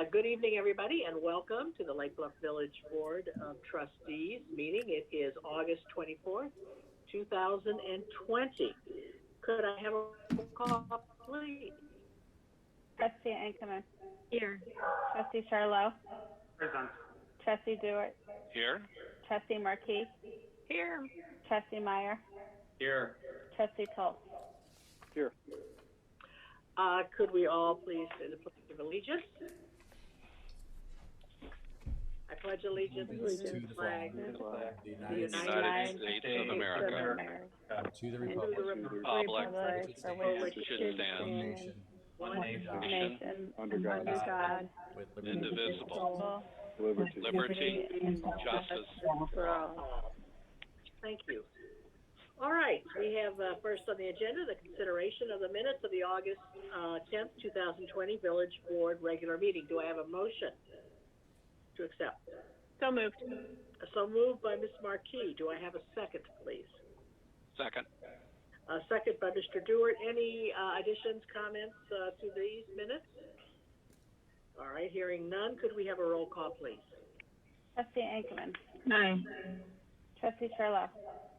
Good evening, everybody, and welcome to the Lake Bluff Village Board of Trustees meeting. It is August 24th, 2020. Could I have a roll call, please? Trustee Ankerman. Here. Trustee Charlo. Present. Trustee Dewart. Here. Trustee Marquis. Here. Trustee Meyer. Here. Trustee Toll. Here. Could we all please say the Pledge of Allegiance? I pledge allegiance to the flag of the the United States of America, to the and to republic the republic For which which should it stand, stands, one nation, nation, under God, God, with liberty indivisible, indivisible, liberty, and justice for all. Thank you. All right, we have first on the agenda the consideration of the minutes of the August 10th, 2020 Village Board regular meeting. Do I have a motion to accept? So moved. So moved by Ms. Marquis. Do I have a second, please? second. A second by Mr. Dewart. Any additions, comments to these minutes? All right, hearing none, could we have a roll call, please? Trustee Ankerman. Aye. Trustee Charlo.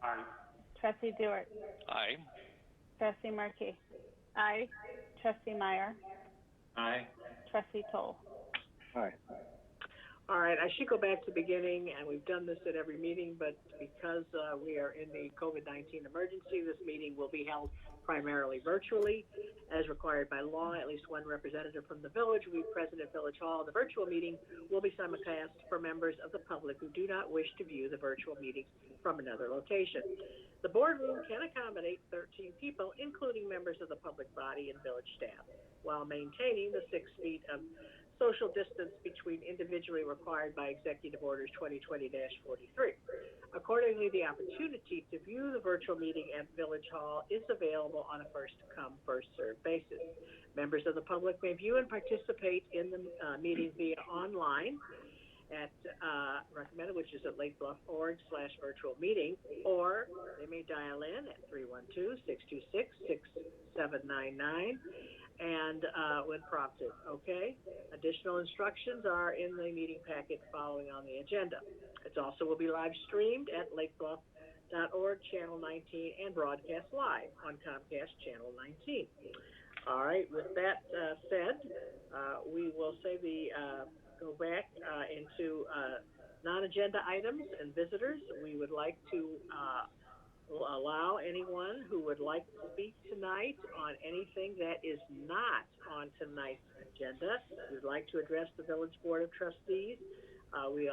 Aye. Trustee Dewart. Aye. Trustee Marquis. Aye. Trustee Meyer. Aye. Trustee Toll. Aye. All right, I should go back to the beginning, and we've done this at every meeting, but because we are in the COVID-19 emergency, this meeting will be held primarily virtually. As required by law, at least one representative from the village will be present at Village Hall. The virtual meeting will be simulcast for members of the public who do not wish to view the virtual meeting from another location. The boardroom can accommodate 13 people, including members of the public body and village staff, while maintaining the 6 feet of social distance between individually required by Executive Orders 2020-43. Accordingly, the opportunity to view the virtual meeting at Village Hall is available on a first-come, first-served basis. Members of the public may view and participate in the meeting via online at recommended, which is at lakebluff.org/virtual meeting, or they may dial in at 312-626-6799 and when prompted. Okay. Additional instructions are in the meeting packet following on the agenda. It also will be live streamed at lakebluff.org channel 19 and broadcast live on Comcast channel 19. All right. With that said, we will go back into non-agenda items and visitors. We would like to allow anyone who would like to speak tonight on anything that is not on tonight's agenda. We would like to address the Village Board of Trustees. We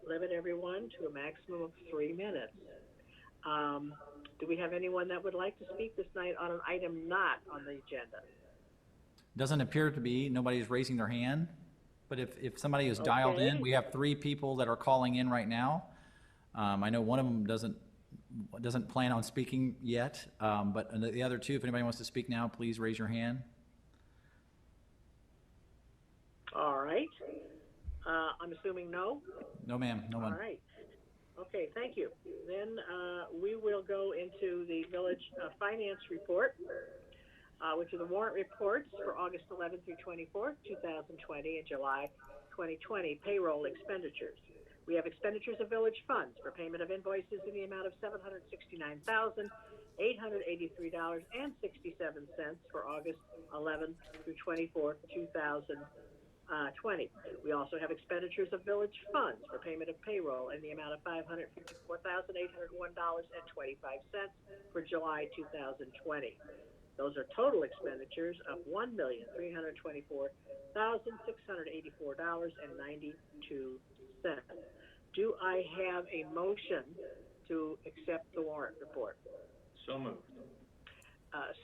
limit everyone to a maximum of 3 minutes. Do we have anyone that would like to speak this night on an item not on the agenda? Doesn't appear to be. Nobody's raising their hand. But if somebody is dialed in, we have 3 people that are calling in right now. I know one of them doesn't plan on speaking yet, but the other 2, if anybody wants to speak now, please raise your hand. All right. I'm assuming no? No, ma'am. No one. All right. Okay, thank you. Then we will go into the village finance report, which are the warrant reports for August 11th through 24th, 2020, and July 2020 payroll expenditures. We have expenditures of village funds for payment of invoices in the amount of $769,883.67 for August 11th through 24th, 2020. We also have expenditures of village funds for payment of payroll in the amount of $554,801.25 for July 2020. Those are total expenditures of $1,324,684.92. Do I have a motion to accept the warrant report? So moved.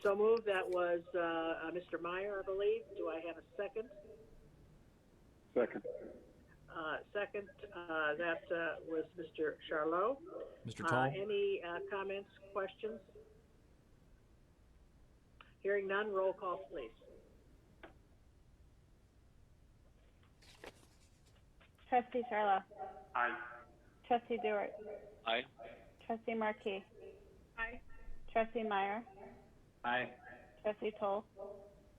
So moved. That was Mr. Meyer, I believe. Do I have a second? Second. Second, that was Mr. Charlo. Mr. Toll? Any comments, questions? Hearing none, roll call, please. Trustee Charlo. Aye. Trustee Dewart. Aye. Trustee Marquis. Aye. Trustee Meyer. Aye. Trustee Toll.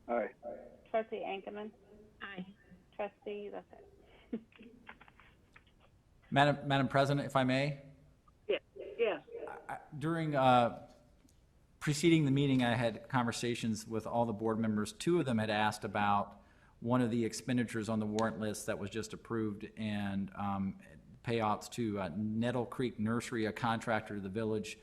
Aye. Trustee Ankerman. Aye. Trustee, that's it. Madam President, if I may, Yes, yes. during preceding the meeting, I had conversations with all the board members. Two of them had asked about one of the expenditures on the warrant list that was just approved, and payouts to Nettle Creek Nursery, a contractor to the village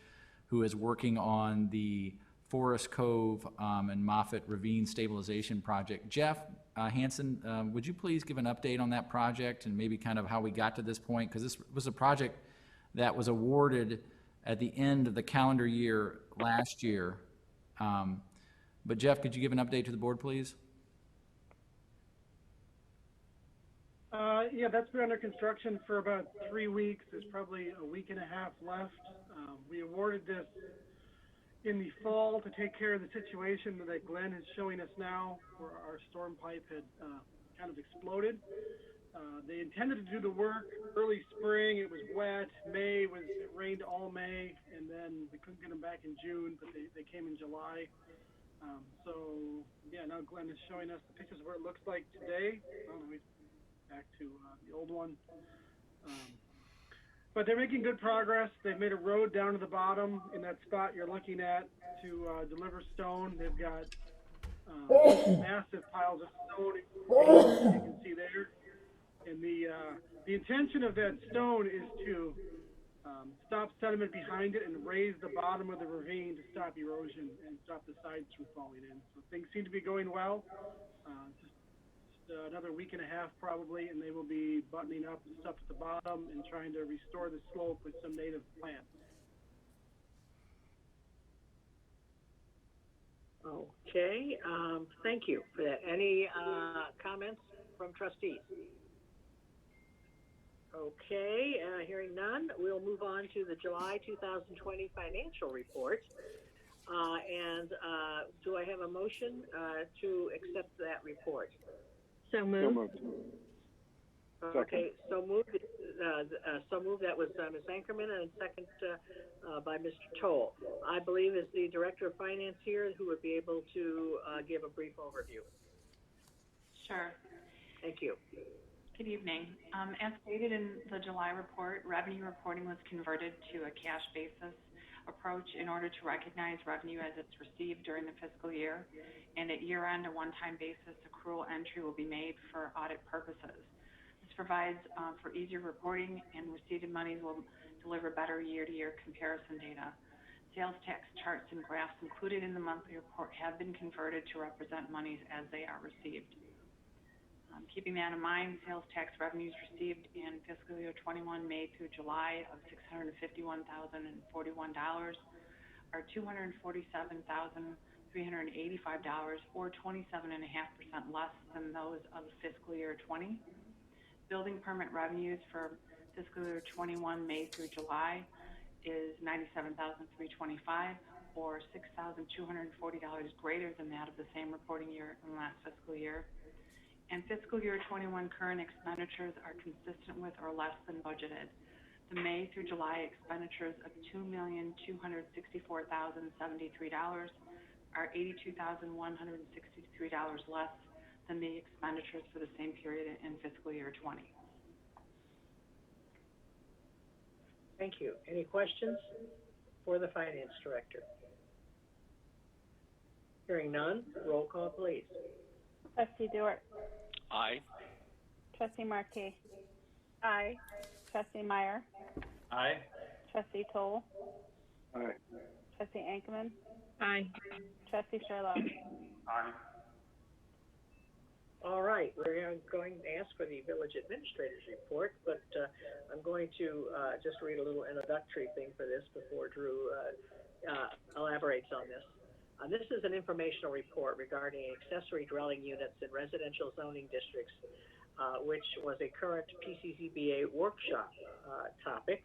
who is working on the Forest Cove and Moffett Ravine Stabilization Project. Jeff Hansen, would you please give an update on that project and maybe kind of how we got to this point? Because this was a project that was awarded at the end of the calendar year last year. But Jeff, could you give an update to the board, please? Yeah, that's been under construction for about 3 weeks. There's probably a week and a half left. We awarded this in the fall to take care of the situation that Glenn is showing us now, where our storm pipe had kind of exploded. They intended to do the work early spring. It was wet. It rained all May, and then we couldn't get them back in June, but they came in July. So yeah, now Glenn is showing us the pictures of what it looks like today. Back to the old one. But they're making good progress. They've made a road down to the bottom in that spot you're looking at to deliver stone. They've got massive piles of stone, as you can see there. And the intention of that stone is to stop sediment behind it and raise the bottom of the ravine to stop erosion and stop the sides from falling in. So things seem to be going well. Just another week and a half probably, and they will be buttoning up the stuff at the bottom and trying to restore the slope with some native plants. Okay, thank you for that. Any comments from trustees? Okay, hearing none, we'll move on to the July 2020 financial report. And do I have a motion to accept that report? So So moved. moved. Okay, so moved. That was Ms. Ankerman, and second by Mr. Toll. I believe is the Director of Finance here who would be able to give a brief overview. Sure. Thank you. Good evening. As stated in the July report, revenue reporting was converted to a cash basis approach in order to recognize revenue as it's received during the fiscal year. And at year-end, a one-time basis accrual entry will be made for audit purposes. This provides for easier reporting, and received monies will deliver better year-to-year comparison data. Sales tax charts and graphs included in the monthly report have been converted to represent monies as they are received. Keeping that in mind, sales tax revenues received in fiscal year 21 May through July of $651,041 are $247,385, or 27.5% less than those of fiscal year 20. Building permit revenues for fiscal year 21 May through July is $97,325, or $6,240 greater than that of the same reporting year in last fiscal year. And fiscal year 21 current expenditures are consistent with or less than budgeted. The May through July expenditures of $2,264,073 are $82,163 less than the expenditures for the same period in fiscal year 20. Thank you. Any questions for the Finance Director? Hearing none, roll call, please. Trustee Dewar. Aye. Trustee Markey. Aye. Trustee Meyer. Aye. Trustee Toll. Aye. Trustee Ankerman. Aye. Trustee Sherlock. Aye. All right, we're going to ask for the village administrator's report, but I'm going to just read a little introductory thing for this before Drew elaborates on this. This is an informational report regarding accessory dwelling units in residential zoning districts, which was a current PCCBA workshop topic.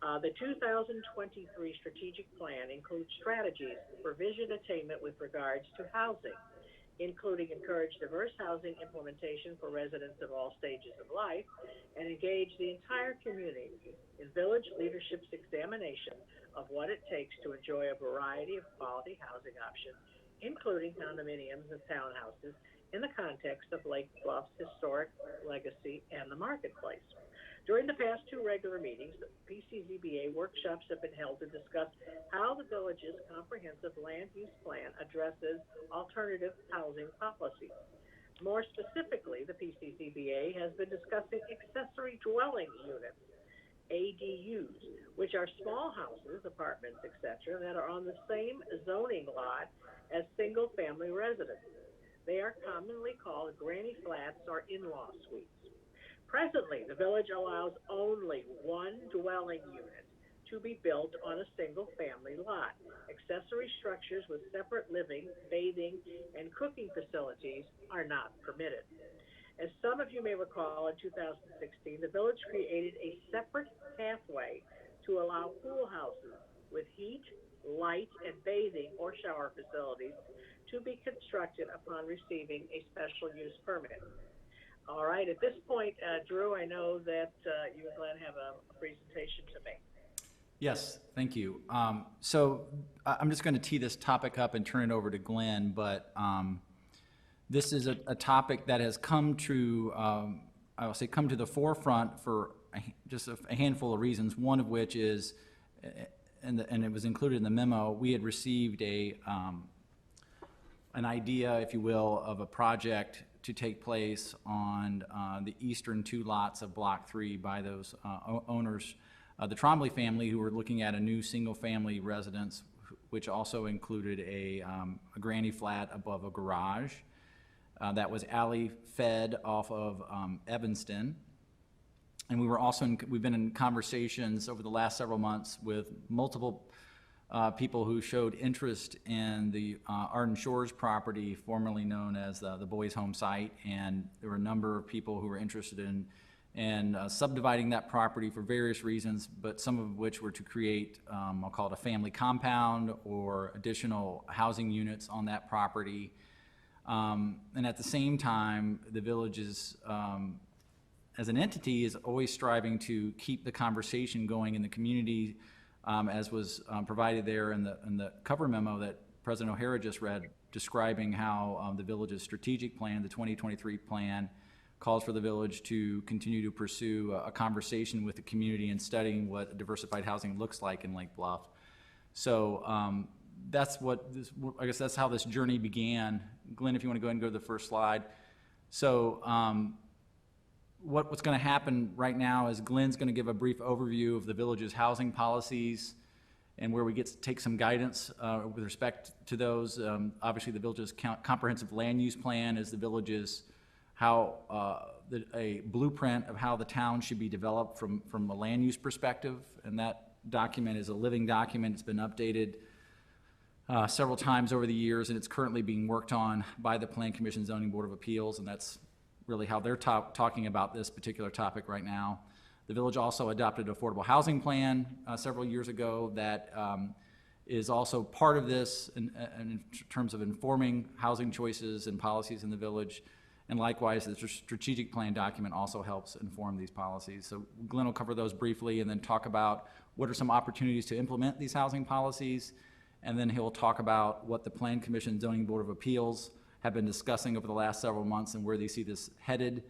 The 2023 strategic plan includes strategies for vision attainment with regards to housing, including encourage diverse housing implementation for residents of all stages of life, and engage the entire community in village leadership's examination of what it takes to enjoy a variety of quality housing options, including condominiums and townhouses, in the context of Lake Bluff's historic legacy and the marketplace. During the past two regular meetings, PCZBA workshops have been held to discuss how the village's comprehensive land use plan addresses alternative housing policies. More specifically, the PCZBA has been discussing accessory dwelling units, ADUs, which are small houses, apartments, etc., that are on the same zoning lot as single-family residences. They are commonly called granny flats or in-law suites. Presently, the village allows only one dwelling unit to be built on a single-family lot. Accessory structures with separate living, bathing, and cooking facilities are not permitted. As some of you may recall, in 2016, the village created a separate pathway to allow pool houses with heat, light, and bathing or shower facilities to be constructed upon receiving a special use permit. All right, at this point, Drew, I know that you and Glenn have a presentation to make. Yes, thank you. So I'm just going to tee this topic up and turn it over to Glenn, but this is a topic that has come to, I will say, come to the forefront for just a handful of reasons, one of which is, and it was included in the memo, we had received an idea, if you will, of a project to take place on the eastern two lots of Block 3 by those owners, the Trombley family, who were looking at a new single-family residence, which also included a granny flat above a garage that was alley fed off of Evanston. And we were also we've been in conversations over the last several months with multiple people who showed interest in the Arden Shores property, formerly known as the Boys Home site, and there were a number of people who were interested in subdividing that property for various reasons, but some of which were to create, I'll call it a family compound or additional housing units on that property. And at the same time, the village is, as an entity, is always striving to keep the conversation going in the community, as was provided there in the cover memo that President O'Hara just read, describing how the village's strategic plan, the 2023 plan, calls for the village to continue to pursue a conversation with the community and studying what diversified housing looks like in Lake Bluff. So that's I guess that's how this journey began. Glenn, if you want to go ahead and go to the first slide. So what's going to happen right now is Glenn's going to give a brief overview of the village's housing policies and where we get to take some guidance with respect to those. Obviously, the village's comprehensive land use plan is the village's a blueprint of how the town should be developed from a land use perspective, and that document is a living document. It's been updated several times over the years, and it's currently being worked on by the Plan Commission Zoning Board of Appeals, and that's really how they're talking about this particular topic right now. The village also adopted an affordable housing plan several years ago that is also part of this in terms of informing housing choices and policies in the village. And likewise, the strategic plan document also helps inform these policies. So Glenn will cover those briefly and then talk about what are some opportunities to implement these housing policies. And then he'll talk about what the Plan Commission Zoning Board of Appeals have been discussing over the last several months and where they see this headed.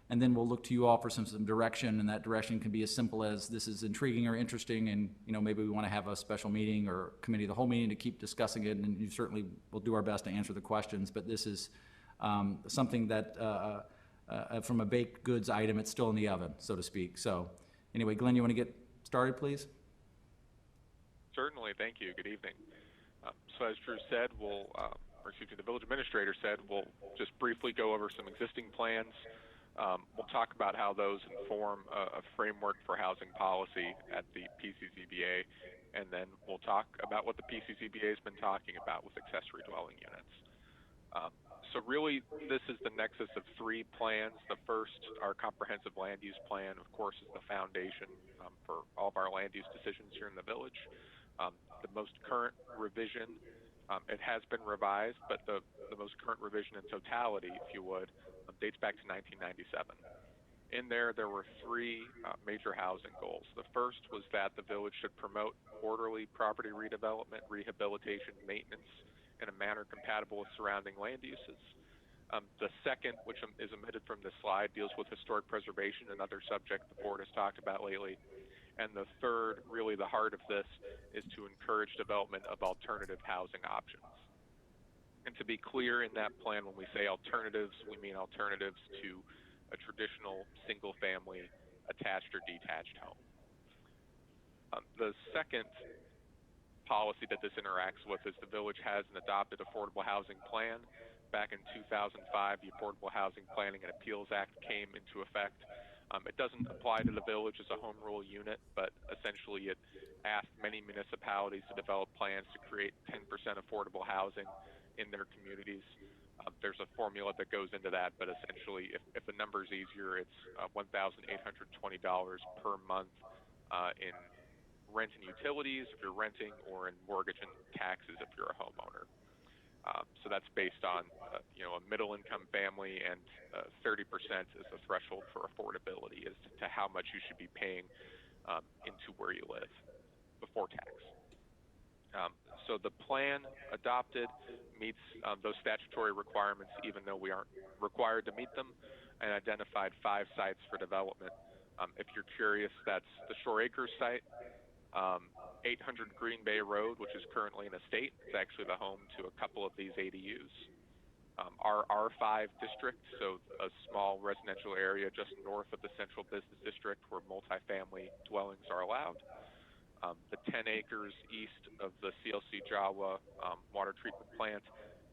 And then we'll look to you all for some direction, and that direction can be as simple as this is intriguing or interesting, and maybe we want to have a special meeting or committee of the whole meeting to keep discussing it, and you certainly will do our best to answer the questions. But this is something that from a baked goods item, it's still in the oven, so to speak. So anyway, Glenn, you want to get started, please? Certainly, thank you. Good evening. So as Drew said, the village administrator said, we'll just briefly go over some existing plans. We'll talk about how those inform a framework for housing policy at the PCZBA, and then we'll talk about what the PCZBA has been talking about with accessory dwelling units. So really, this is the nexus of three plans. The first, our comprehensive land use plan, of course, is the foundation for all of our land use decisions here in the village. The most current revision, it has been revised, but the most current revision in totality, if you would, dates back to 1997. In there were three major housing goals. The first was that the village should promote orderly property redevelopment, rehabilitation, maintenance in a manner compatible with surrounding land uses. The second, which is omitted from this slide, deals with historic preservation, another subject the board has talked about lately. And the third, really the heart of this, is to encourage development of alternative housing options. And to be clear, in that plan, when we say alternatives, we mean alternatives to a traditional single-family attached or detached home. The second policy that this interacts with is the village has an adopted affordable housing plan. Back in 2005, the Affordable Housing Planning and Appeals Act came into effect. It doesn't apply to the village as a home rule unit, but essentially it asked many municipalities to develop plans to create 10% affordable housing in their communities. There's a formula that goes into that, but essentially if the number's easier, it's $1,820 per month in rent and utilities if you're renting, or in mortgage and taxes if you're a homeowner. So that's based on a middle income family, and 30% is the threshold for affordability as to how much you should be paying into where you live before tax. So the plan adopted meets those statutory requirements, even though we aren't required to meet them, and identified 5 sites for development. If you're curious, that's the Shore Acres site, 800 Green Bay Road, which is currently an estate. It's actually the home to a couple of these ADUs. Our R5 district, so a small residential area just north of the Central Business District where multifamily dwellings are allowed. The 10 acres east of the CLC Jawa water treatment plant,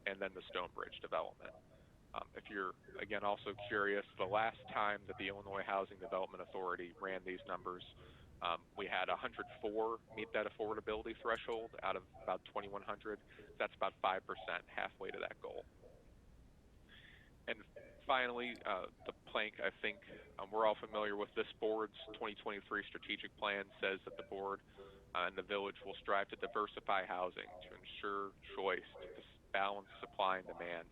and then the Stonebridge development. If you're, again, also curious, the last time that the Illinois Housing Development Authority ran these numbers, we had 104 meet that affordability threshold out of about 2,100. That's about 5%, halfway to that goal. And finally, the plank, I think we're all familiar with. This board's 2023 strategic plan says that the board and the village will strive to diversify housing, to ensure choice, to balance supply and demand,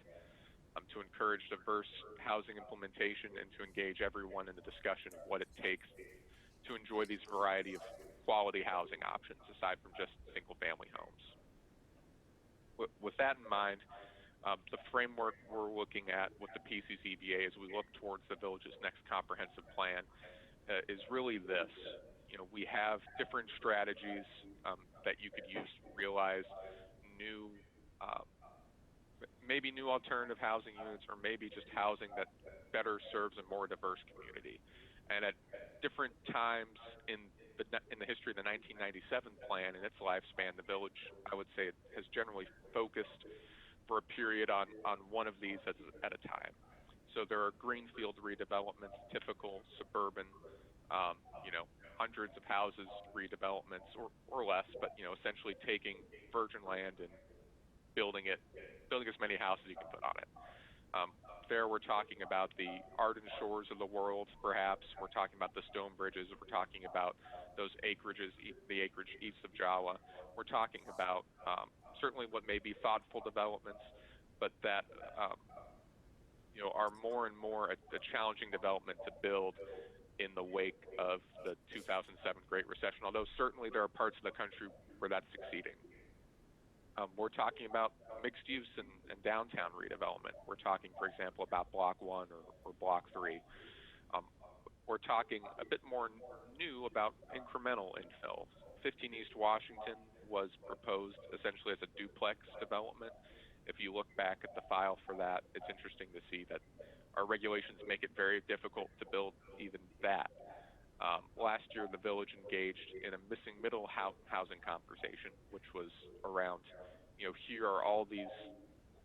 to encourage diverse housing implementation, and to engage everyone in the discussion of what it takes to enjoy these variety of quality housing options aside from just single-family homes. With that in mind, the framework we're looking at with the PCCBA as we look towards the village's next comprehensive plan is really this. We have different strategies that you could use to realize new, maybe new alternative housing units, or maybe just housing that better serves a more diverse community. And at different times in the history of the 1997 plan and its lifespan, the village, I would say, has generally focused for a period on one of these at a time. So there are greenfield redevelopments, typical suburban, hundreds of houses redevelopments or less, but essentially taking virgin land and building as many houses you can put on it. There we're talking about the Arden Shores of the world, perhaps. We're talking about the Stone Bridges. We're talking about those acreages, the acreage east of Jawa. We're talking about certainly what may be thoughtful developments, but that are more and more a challenging development to build in the wake of the 2007 Great Recession, although certainly there are parts of the country where that's succeeding. We're talking about mixed use and downtown redevelopment. We're talking, for example, about Block 1 or Block 3. We're talking a bit more new about incremental infill. 15 East Washington was proposed essentially as a duplex development. If you look back at the file for that, it's interesting to see that our regulations make it very difficult to build even that. Last year, the village engaged in a missing middle housing conversation, which was around, here are all these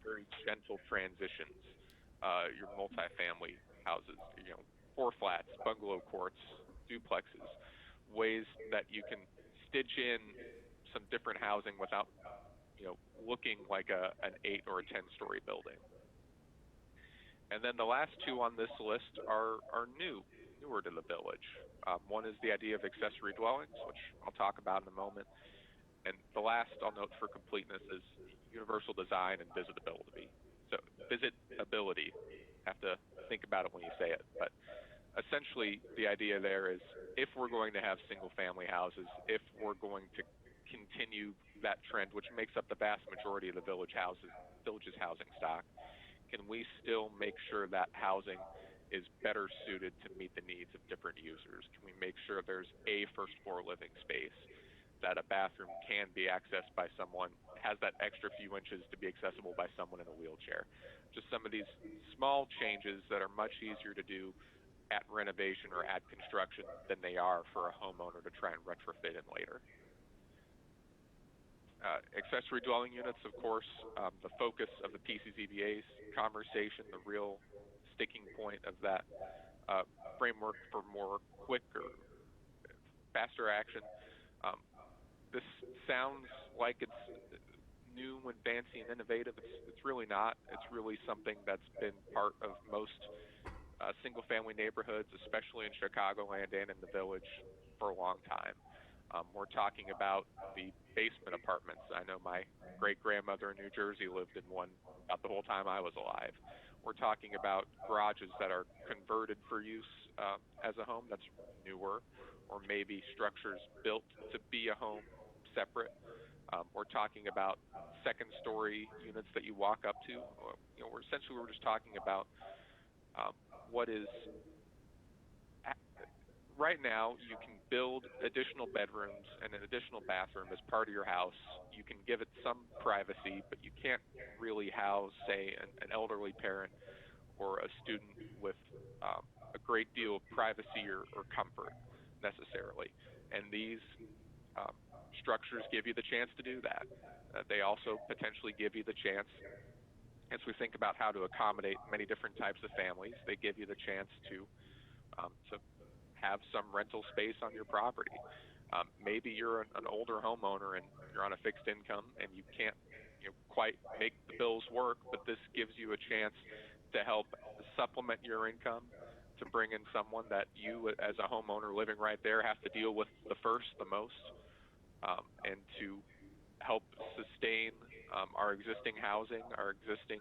very gentle transitions, your multifamily houses, 4 flats, bungalow courts, duplexes, ways that you can stitch in some different housing without, looking like an 8 or a 10-story building. And then the last 2 on this list are newer to the village. One is the idea of accessory dwellings, which I'll talk about in a moment. And the last I'll note for completeness is universal design and visitability. So visitability, have to think about it when you say it. But essentially the idea there is if we're going to have single family houses, if we're going to continue that trend, which makes up the vast majority of the village's housing stock, can we still make sure that housing is better suited to meet the needs of different users? Can we make sure there's a first floor living space, that a bathroom can be accessed by someone, has that extra few inches to be accessible by someone in a wheelchair? Just some of these small changes that are much easier to do at renovation or at construction than they are for a homeowner to try and retrofit in later. Accessory dwelling units, of course, the focus of the PCZBA's conversation, the real sticking point of that framework for more quicker, faster action. This sounds like it's new and fancy and innovative. It's really not. It's really something that's been part of most single-family neighborhoods, especially in Chicagoland and in the Village, for a long time. We're talking about the basement apartments. I know my great-grandmother in New Jersey lived in one about the whole time I was alive. We're talking about garages that are converted for use as a home that's newer, or maybe structures built to be a home separate. We're talking about second-story units that you walk up to. We're just talking about what is right now. You can build additional bedrooms and an additional bathroom as part of your house. You can give it some privacy, but you can't really house, say, an elderly parent or a student with a great deal of privacy or comfort necessarily. And these structures give you the chance to do that. They also potentially give you the chance, as we think about how to accommodate many different types of families, they give you the chance to have some rental space on your property. Maybe you're an older homeowner and you're on a fixed income and you can't quite make the bills work, but this gives you a chance to help supplement your income, to bring in someone that you as a homeowner living right there have to deal with the most, and to help sustain our existing housing, our existing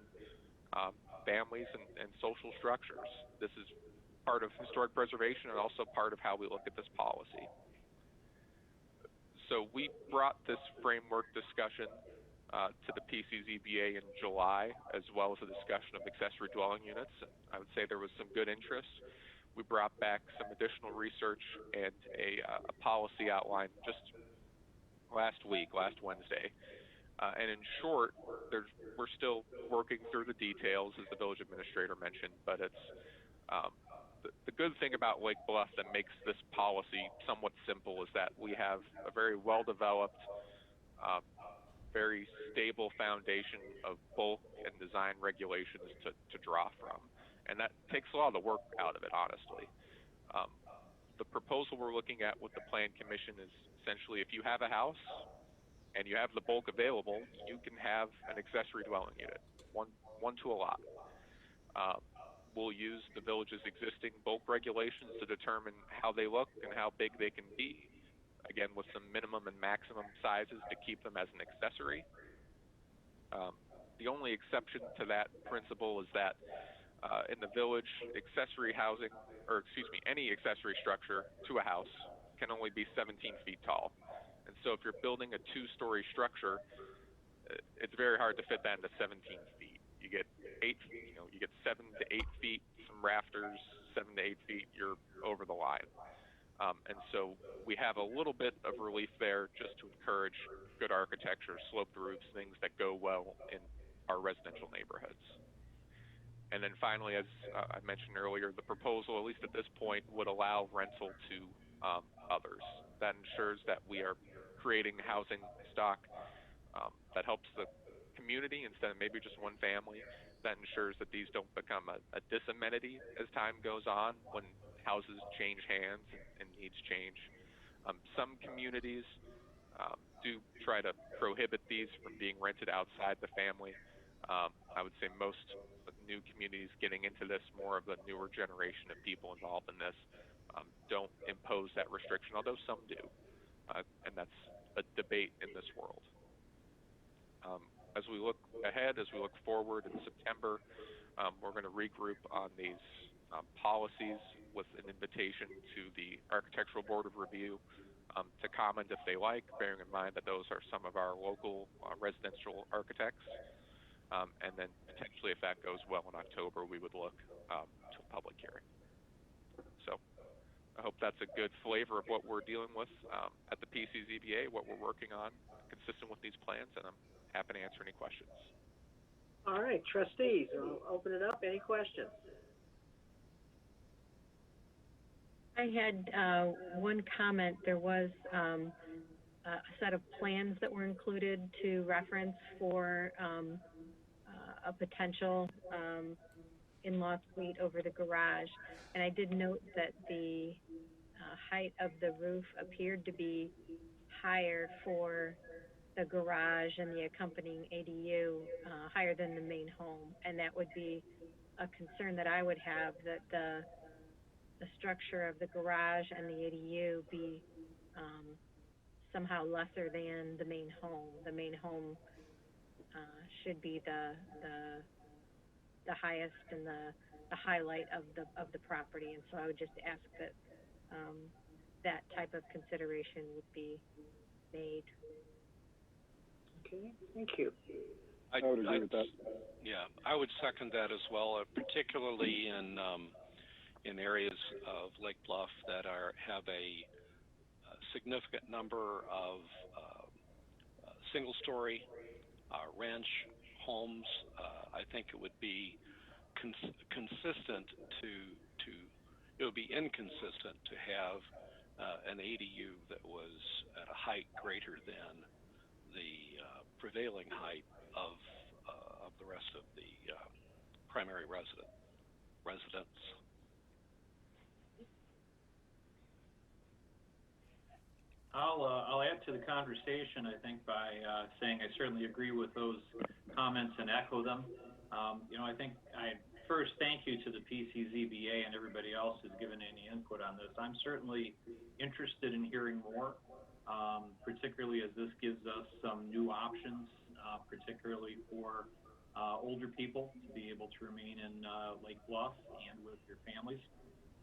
families and social structures. This is part of historic preservation and also part of how we look at this policy. So we brought this framework discussion to the PCZBA in July, as well as a discussion of accessory dwelling units. I would say there was some good interest. We brought back some additional research and a policy outline just last Wednesday. And in short, we're still working through the details, as the village administrator mentioned, but it's the good thing about Lake Bluff that makes this policy somewhat simple is that we have a very well-developed, very stable foundation of bulk and design regulations to draw from. And that takes a lot of the work out of it, honestly. The proposal we're looking at with the Plan Commission is essentially, if you have a house and you have the bulk available, you can have an accessory dwelling unit, one to a lot. We'll use the village's existing bulk regulations to determine how they look and how big they can be, again, with some minimum and maximum sizes to keep them as an accessory. The only exception to that principle is that in the village, accessory housing, or excuse me, any accessory structure to a house can only be 17 feet tall. And so if you're building a two-story structure, it's very hard to fit that into 17 feet. You get 7 to 8 feet, some rafters, 7 to 8 feet, you're over the line. And so we have a little bit of relief there just to encourage good architecture, sloped roofs, things that go well in our residential neighborhoods. And then finally, as I mentioned earlier, the proposal, at least at this point, would allow rental to others. That ensures that we are creating housing stock that helps the community instead of maybe just one family. That ensures that these don't become a disamenity as time goes on when houses change hands and needs change. Some communities do try to prohibit these from being rented outside the family. I would say most new communities getting into this, more of the newer generation of people involved in this, don't impose that restriction, although some do. And that's a debate in this world. As we look ahead, as we look forward in September, we're going to regroup on these policies with an invitation to the Architectural Board of Review to comment if they like, bearing in mind that those are some of our local residential architects. And then potentially, if that goes well in October, we would look to a public hearing. So I hope that's a good flavor of what we're dealing with at the PCZBA, what we're working on, consistent with these plans, and I'm happy to answer any questions. All right, trustees, I'll open it up. Any questions? I had one comment. There was a set of plans that were included to reference for a potential in-law suite over the garage. And I did note that the height of the roof appeared to be higher for the garage and the accompanying ADU, higher than the main home. And that would be a concern that I would have, that the structure of the garage and the ADU be somehow lesser than the main home. The main home should be the highest and the highlight of the property, and so I would just ask that that type of consideration would be made. Okay, thank you. I would agree with that. Yeah, I would second that as well, particularly in areas of Lake Bluff that have a significant number of single-story ranch homes. I think it would be consistent it would be inconsistent to have an ADU that was at a height greater than the prevailing height of the rest of the primary residence. I'll add to the conversation, I think, by saying I certainly agree with those comments and echo them. I think I first thank you to the PCZBA and everybody else who's given any input on this. I'm certainly interested in hearing more, particularly as this gives us some new options, particularly for older people to be able to remain in Lake Bluff and with your families,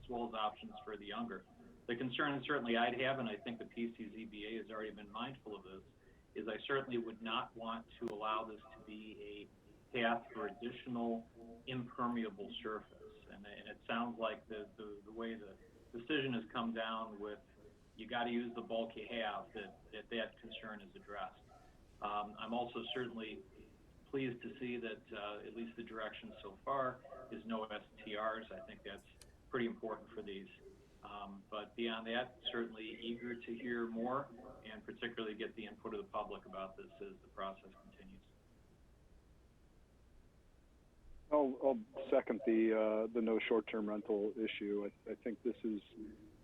as well as options for the younger. The concern certainly I'd have, and I think the PCZBA has already been mindful of this, is I certainly would not want to allow this to be a path for additional impermeable surface. And it sounds like the way the decision has come down with you got to use the bulk you have, that concern is addressed. I'm also certainly pleased to see that at least the direction so far is no STRs. I think that's pretty important for these. But beyond that, certainly eager to hear more and particularly get the input of the public about this as the process continues. I'll second the no short-term rental issue. I think this is,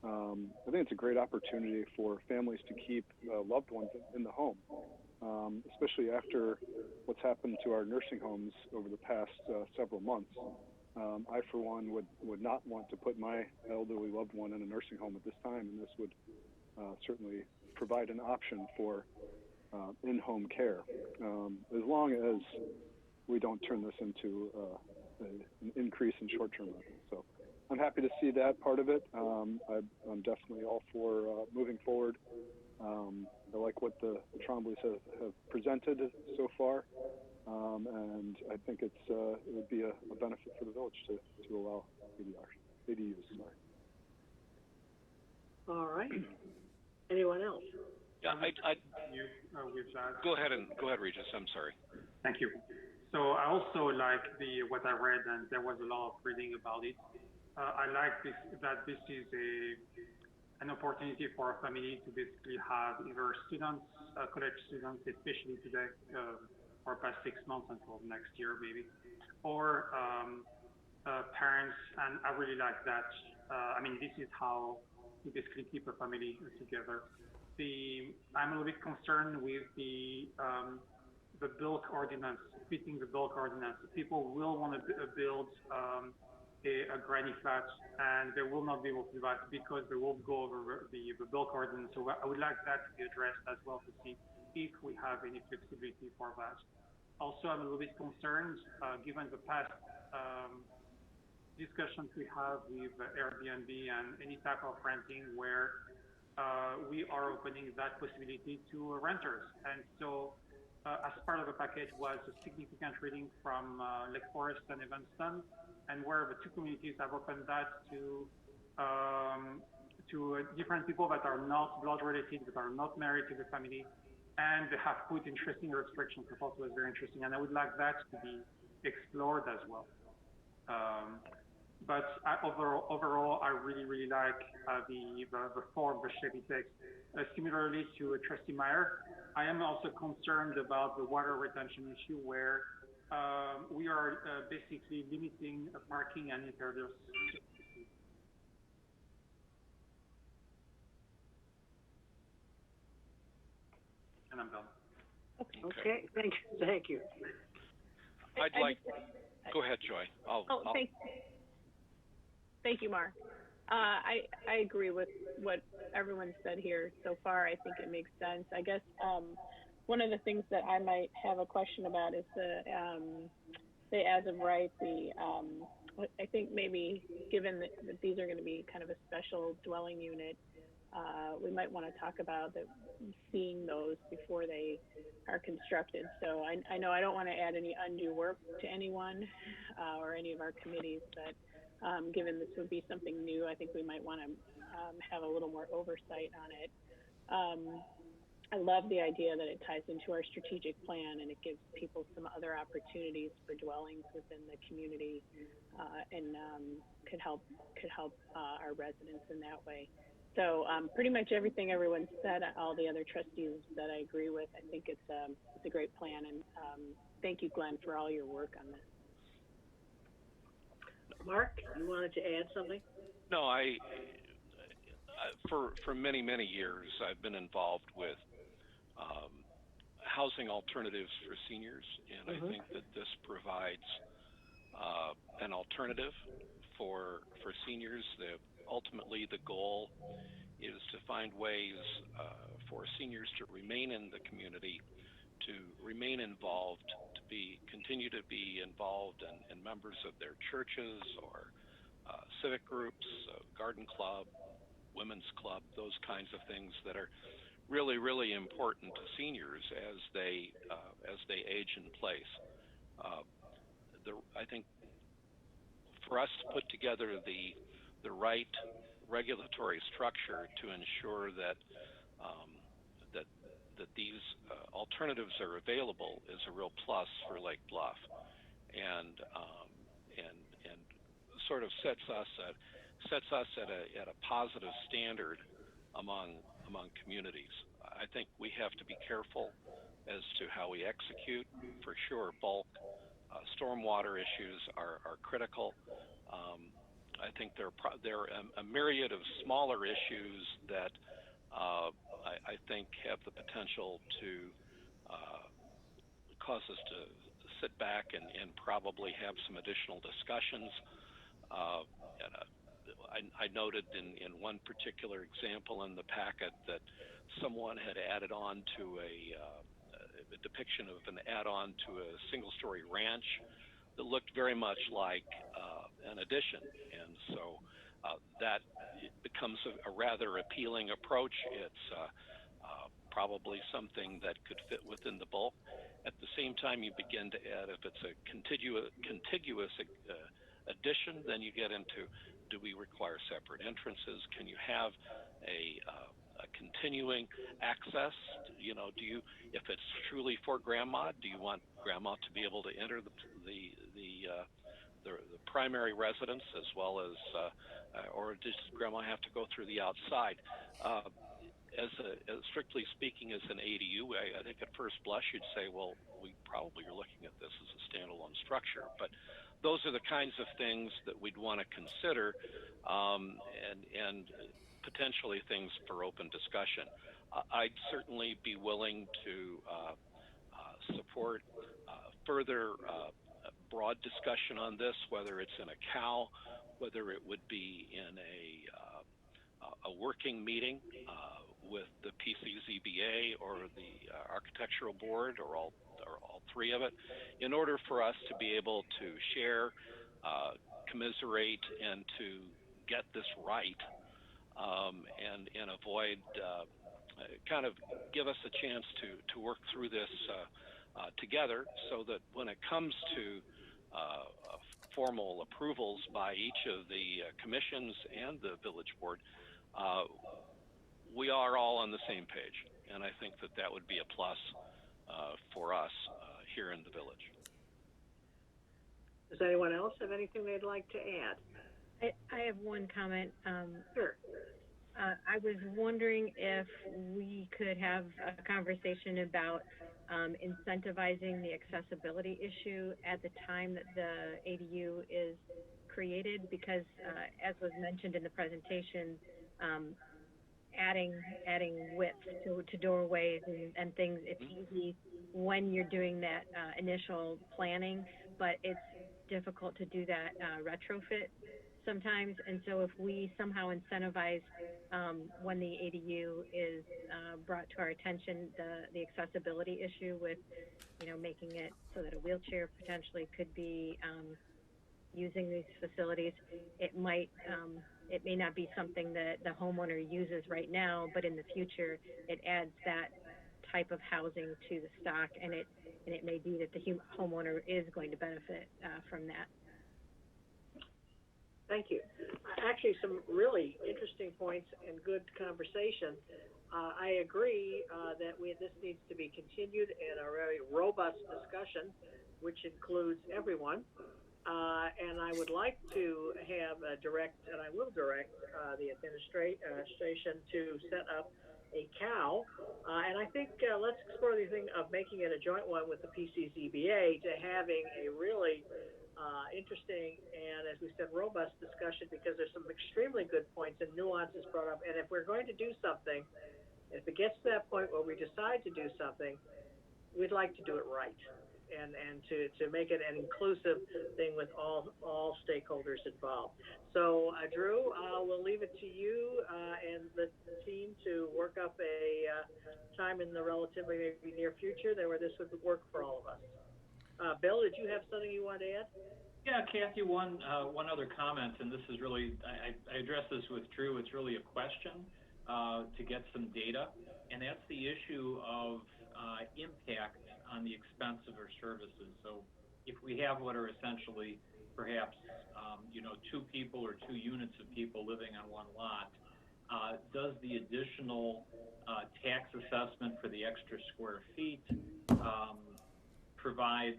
I think it's a great opportunity for families to keep loved ones in the home, especially after what's happened to our nursing homes over the past several months. I, for one, would not want to put my elderly loved one in a nursing home at this time, and this would certainly provide an option for in-home care, as long as we don't turn this into an increase in short-term rental. So I'm happy to see that part of it. I'm definitely all for moving forward. I like what the Tremblays have presented so far. And I think it would be a benefit for the village to allow ADUs. Sorry. All right. Anyone else? Yeah, go ahead, Regis. I'm sorry. Thank you. So I also like what I read, and there was a lot of reading about it. I like that this is an opportunity for a family to basically have either students, college students, especially today, for past 6 months until next year maybe, or parents, and I really like that. I mean, this is how you basically keep a family together. I'm a little bit concerned with the bulk ordinance, fitting the bulk ordinance. People will want to build a granny flat, and they will not be able to do that because they will go over the bulk ordinance. So I would like that to be addressed as well, to see if we have any flexibility for that. Also, I'm a little bit concerned, given the past discussions we have with Airbnb and any type of renting where we are opening that possibility to renters. And so as part of the package was a significant reading from Lake Forest and Evanston, and where the two communities have opened that to different people that are not blood related, that are not married to the family, and they have put interesting restrictions. I thought it was very interesting, and I would like that to be explored as well. But overall, I really like the form the Chevy takes. Similarly to Trustee Meyer, I am also concerned about the water retention issue where we are basically limiting parking and impervious. And I'm done. Okay, thank you. Go ahead, Joy. Thank you, Mark. I agree with what everyone said here so far. I think it makes sense. I guess one of the things that I might have a question about is the as of right, I think maybe given that these are going to be kind of a special dwelling unit, we might want to talk about seeing those before they are constructed. So I know I don't want to add any undue work to anyone or any of our committees, but given this would be something new, I think we might want to have a little more oversight on it. I love the idea that it ties into our strategic plan and it gives people some other opportunities for dwellings within the community and could help our residents in that way. So pretty much everything everyone said, all the other trustees that I agree with, I think it's a great plan, and thank you, Glenn, for all your work on this. Mark, you wanted to add something? No, for many years, I've been involved with housing alternatives for seniors, and I think that this provides an alternative for seniors. Ultimately, the goal is to find ways for seniors to remain in the community, to remain involved, to continue to be involved in members of their churches or civic groups, garden club, women's club, those kinds of things that are really important to seniors as they age in place. I think for us to put together the right regulatory structure to ensure that these alternatives are available is a real plus for Lake Bluff, and sort of sets us at a positive standard among communities. I think we have to be careful as to how we execute. For sure, bulk stormwater issues are critical. I think there are a myriad of smaller issues that I think have the potential to cause us to sit back and probably have some additional discussions. I noted in one particular example in the packet that someone had added on to a depiction of an add-on to a single-story ranch that looked very much like an addition, and so that becomes a rather appealing approach. It's probably something that could fit within the bulk. At the same time, you begin to add, if it's a contiguous addition, then you get into, do we require separate entrances? Can you have a continuing access? You know, if it's truly for grandma, do you want grandma to be able to enter the primary residence as well as, or does grandma have to go through the outside? As strictly speaking, as an ADU, I think at first blush you'd say, well, we probably are looking at this as a standalone structure. But those are the kinds of things that we'd want to consider, and potentially things for open discussion. I'd certainly be willing to support further broad discussion on this, whether it's in a COW, whether it would be in a working meeting with the PCZBA or the Architectural Board, or all three of it, in order for us to be able to share, commiserate, and to get this right, and avoid kind of give us a chance to work through this together, so that when it comes to formal approvals by each of the commissions and the village board, we are all on the same page. And I think that that would be a plus for us here in the village. Does anyone else have anything they'd like to add? I have one comment. Sure. I was wondering if we could have a conversation about incentivizing the accessibility issue at the time that the ADU is created, because as was mentioned in the presentation, adding width to doorways and things, it's easy when you're doing that initial planning, but it's difficult to do that retrofit sometimes. And so if we somehow incentivize when the ADU is brought to our attention, the accessibility issue with, making it so that a wheelchair potentially could be using these facilities, it may not be something that the homeowner uses right now, but in the future it adds that type of housing to the stock, and it may be that the homeowner is going to benefit from that. Thank you. Actually, some really interesting points and good conversation. I agree that this needs to be continued in a very robust discussion, which includes everyone. And I would like to have and I will direct the administration to set up a COW. And I think let's explore the thing of making it a joint one with the PCZBA, to having a really interesting and, as we said, robust discussion, because there's some extremely good points and nuances brought up. And if we're going to do something, if it gets to that point where we decide to do something, we'd like to do it right, and to make it an inclusive thing with all stakeholders involved. So, Drew, we'll leave it to you and the team to work up a time in the relatively maybe near future where this would work for all of us. Bill, did you have something you want to add? Yeah, Kathy, one other comment, and this is really, I addressed this with Drew, it's really a question to get some data, and that's the issue of impact on the expense of our services. So if we have what are essentially perhaps, two people or 2 units of people living on one lot, does the additional tax assessment for the extra square feet provide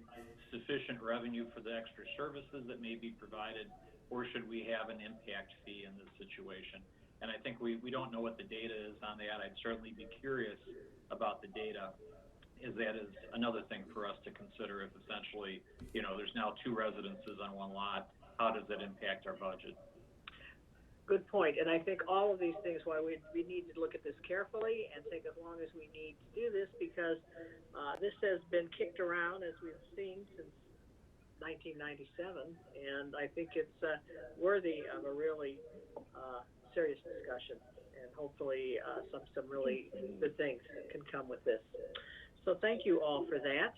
sufficient revenue for the extra services that may be provided, or should we have an impact fee in this situation? And I think we don't know what the data is on that. I'd certainly be curious about the data, as that is another thing for us to consider. If essentially, there's now 2 residences on one lot, how does that impact our budget? Good point. And I think all of these things, why we need to look at this carefully and take as long as we need to do this, because this has been kicked around, as we've seen, since 1997, and I think it's worthy of a really serious discussion, and hopefully some really good things can come with this. So thank you all for that.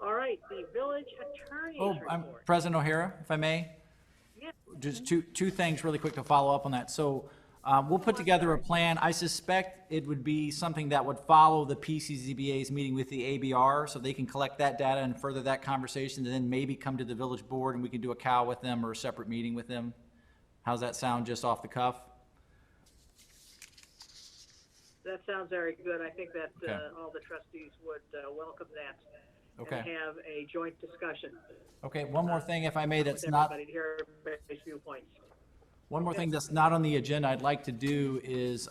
All right, the village attorney's report. President O'Hara, if I may? Yeah. Just two things really quick to follow up on that. So we'll put together a plan. I suspect it would be something that would follow the PCZBA's meeting with the ABR, so they can collect that data and further that conversation, and then maybe come to the village board and we can do a COW with them or a separate meeting with them. How's that sound, just off the cuff? That sounds very good. I think that Okay. All the trustees would welcome that. Okay. And have a joint discussion. Okay, one more thing, if I may, that's with not, everybody to hear everybody's viewpoints. one more thing that's not on the agenda I'd like to do is,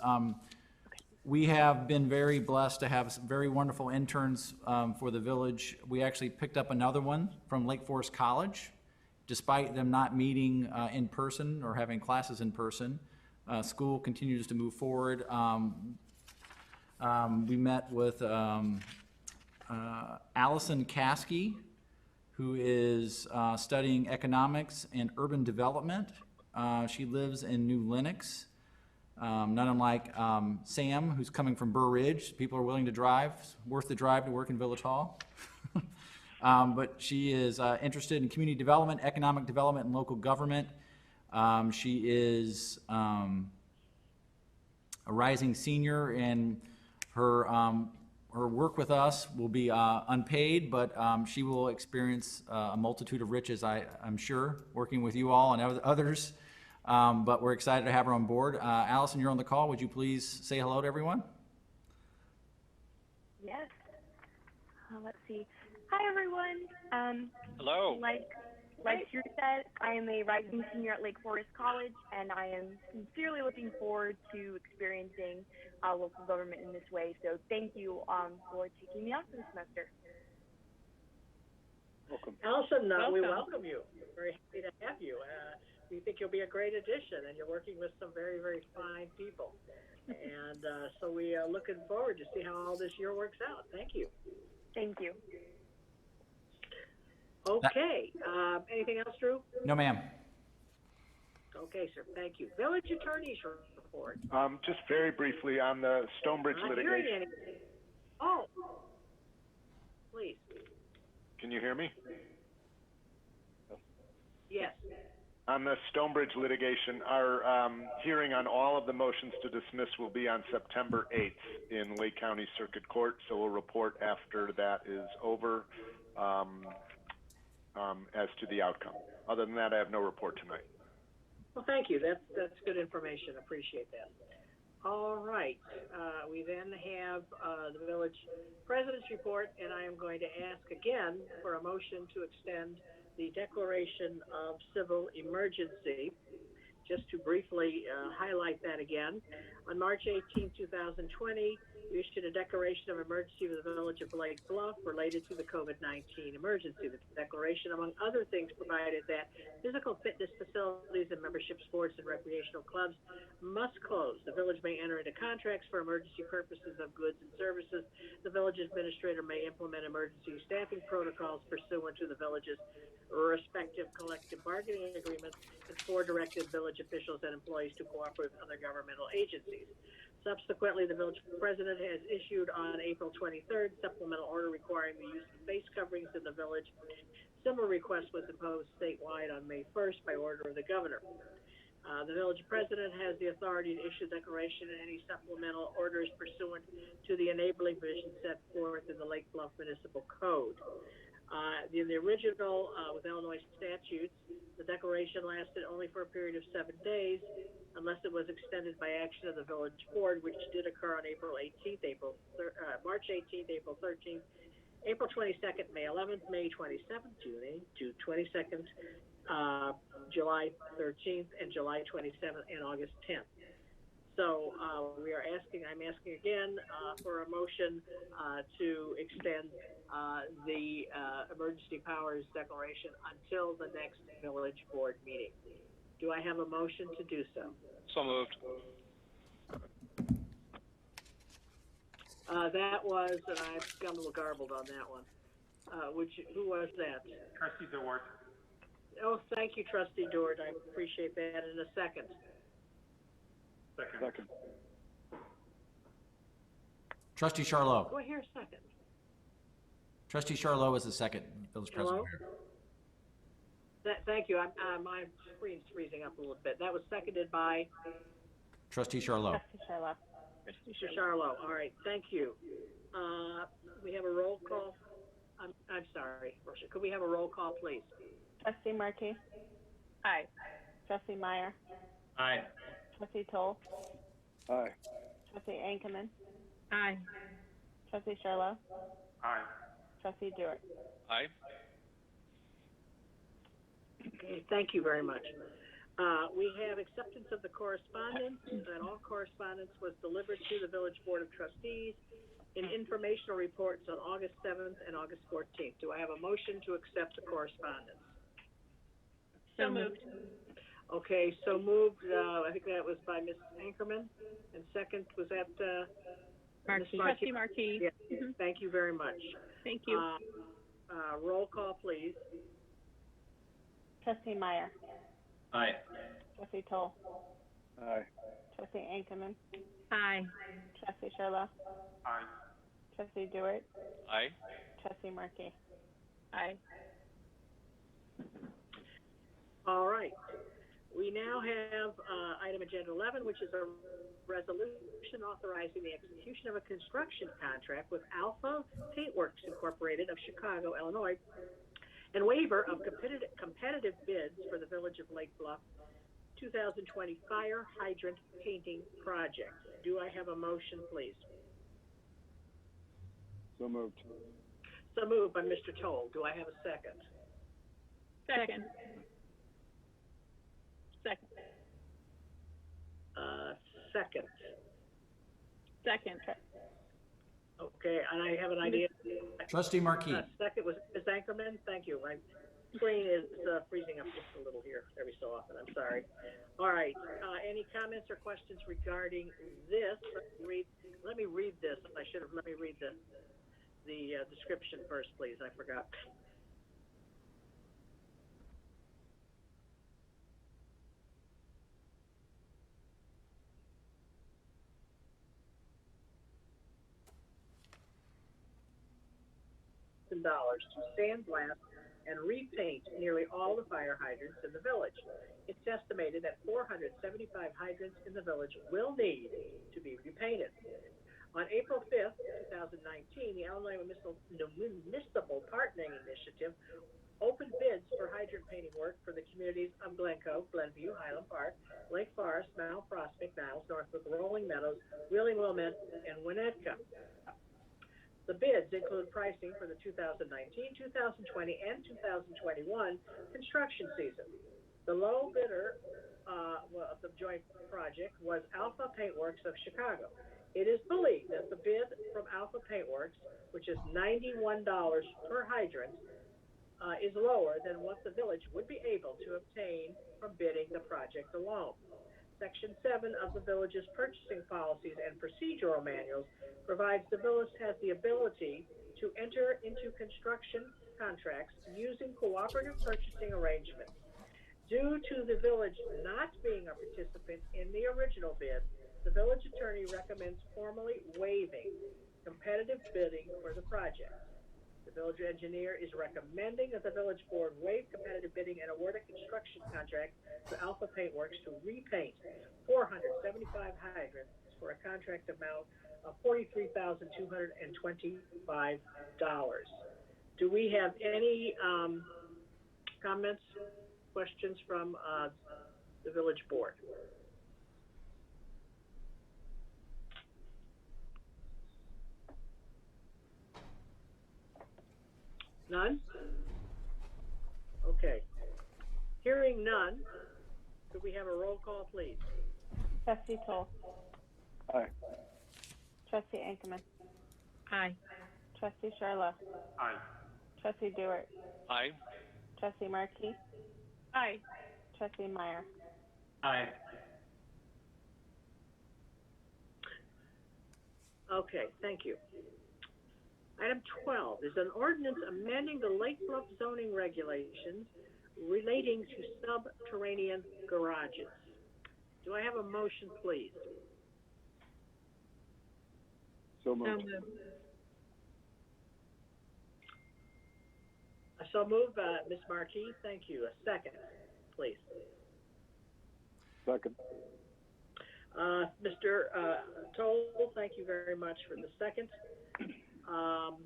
we have been very blessed to have some very wonderful interns for the village. We actually picked up another one from Lake Forest College, despite them not meeting in person or having classes in person. School continues to move forward. We met with Allison Caskey, who is studying economics and urban development. She lives in New Lenox, not unlike Sam, who's coming from Burr Ridge. People are willing to drive, worth the drive to work in Village Hall. But she is interested in community development, economic development, and local government. She is a rising senior, and her work with us will be unpaid, but she will experience a multitude of riches, I'm sure, working with you all and others. But we're excited to have her on board. Allison, you're on the call. Would you please say hello to everyone? Yes. Let's see. Hi, everyone. Hello. Like Drew said, I am a rising senior at Lake Forest College, and I am sincerely looking forward to experiencing local government in this way. So thank you for taking me on for the semester. Welcome. Allison, we welcome you. We're very happy to have you. We think you'll be a great addition, and you're working with some very, very fine people. And so we are looking forward to see how all this year works out. Thank you. Thank you. Okay. Anything else, Drew? No, ma'am. Okay, sir. Thank you. Village Attorney's report. Just very briefly on the Stonebridge Not hearing litigation. anything. Oh, please. Can you hear me? Yes. On the Stonebridge litigation, our hearing on all of the motions to dismiss will be on September 8th in Lake County Circuit Court. So we'll report after that is over as to the outcome. Other than that, I have no report tonight. Well, thank you. That's good information. Appreciate that. All right. We then have the village president's report, and I am going to ask again for a motion to extend the declaration of civil emergency. Just to briefly highlight that again, on March 18, 2020, we issued a declaration of emergency for the village of Lake Bluff related to the COVID-19 emergency. The declaration, among other things, provided that physical fitness facilities and membership sports and recreational clubs must close. The village may enter into contracts for emergency purposes of goods and services. The village administrator may implement emergency staffing protocols pursuant to the village's respective collective bargaining agreements, and directed village officials and employees to cooperate with other governmental agencies. Subsequently, the village president has issued on April 23rd supplemental order requiring the use of face coverings in the village. Similar request was imposed statewide on May 1st by order of the governor. The village president has the authority to issue declaration and any supplemental orders pursuant to the enabling provisions set forth in the Lake Bluff Municipal Code. In the original, with Illinois statutes, the declaration lasted only for a period of 7 days, unless it was extended by action of the village board, which did occur on April 18th, March 18th, April 13th, April 22nd, May 11th, May 27th, June 22nd, July 13th, and July 27th, and August 10th. So I'm asking again for a motion to extend the emergency powers declaration until the next village board meeting. Do I have a motion to do so? So moved. That was, and I've got a little garbled on that one. Who was that? Trustee Dewart. Oh, thank you, Trustee Dewart. I appreciate that. In a second. Second. Trustee Charlo. Do I hear a second? Trustee Charlo is the second village president. Thank you. My screen's freezing up a little bit. That was seconded by Trustee Charlo. Mr. Charlo. All right. Thank you. We have a roll call. I'm sorry, Marcia. Could we have a roll call, please? Trustee Markey? Aye. Trustee Meyer? Aye. Trustee Toll? Aye. Trustee Ankerman? Aye. Trustee Charlo? Aye. Trustee Dewar? Aye. Okay, thank you very much. We have acceptance of the correspondence, and all correspondence was delivered to the Village Board of Trustees in informational reports on August 7th and August 14th. Do I have a motion to accept the correspondence? So moved. Okay, so moved. I think that was by Ms. Ankerman, and second was that Markey. Ms. Markey? Trustee Markey? Yes. Thank you very much. Thank you. Roll call, please. Trustee Meyer? Aye. Trustee Toll? Aye. Trustee Ankerman? Aye. Trustee Charlo? Aye. Trustee Dewar? Aye. Trustee Markey? Aye. All right. We now have item agenda 11, which is a resolution authorizing the execution of a construction contract with Alpha Paintworks Incorporated of Chicago, Illinois, and waiver of competitive bids for the Village of Lake Bluff 2020 fire hydrant painting project. Do I have a motion, please? So moved. So moved by Mr. Toll. Do I have a second? Second. Second. Second. Second. Okay, and I have an idea. Trustee Markey. Second was Ms. Anchorman. Thank you. My screen is freezing up just a little here every so often. I'm sorry. All right. Any comments or questions regarding this? Let me read this. Let me read the description first, please. I forgot. $1,000 to sandblast and repaint nearly all the fire hydrants in the village. It's estimated that 475 hydrants in the village will need to be repainted. On April 5th, 2019, the Illinois Municipal Partnering Initiative opened bids for hydrant painting work for the communities of Glencoe, Glenview, Highland Park, Lake Forest, Mount Prospect, Niles, Northbrook, Rolling Meadows, Wheeling, Wilmette, and Winnetka. The bids include pricing for the 2019, 2020, and 2021 construction season. The low bidder of the joint project was Alpha Paintworks of Chicago. It is believed that the bid from Alpha Paintworks, which is $91 per hydrant, is lower than what the village would be able to obtain from bidding the project alone. Section 7 of the village's purchasing policies and procedural manuals provides the village has the ability to enter into construction contracts using cooperative purchasing arrangements. Due to the village not being a participant in the original bid, the village attorney recommends formally waiving competitive bidding for the project. The village engineer is recommending that the village board waive competitive bidding and award a construction contract to Alpha Paintworks to repaint 475 hydrants for a contract amount of $43,225. Do we have any comments, questions from the village board? None? Okay. Hearing none, could we have a roll call, please? Trustee Toll. Aye. Trustee Ankerman. Aye. Trustee Sharla. Aye. Trustee Dewart. Aye. Trustee Markey. Aye. Trustee Meyer. Aye. Okay, thank you. Item 12 is an ordinance amending the Lake Bluff zoning regulations relating to subterranean garages. Do I have a motion, please? So moved. So moved. So moved by Ms. Markey. Thank you. A second, please. Second. Mr. Toll, thank you very much for the second. On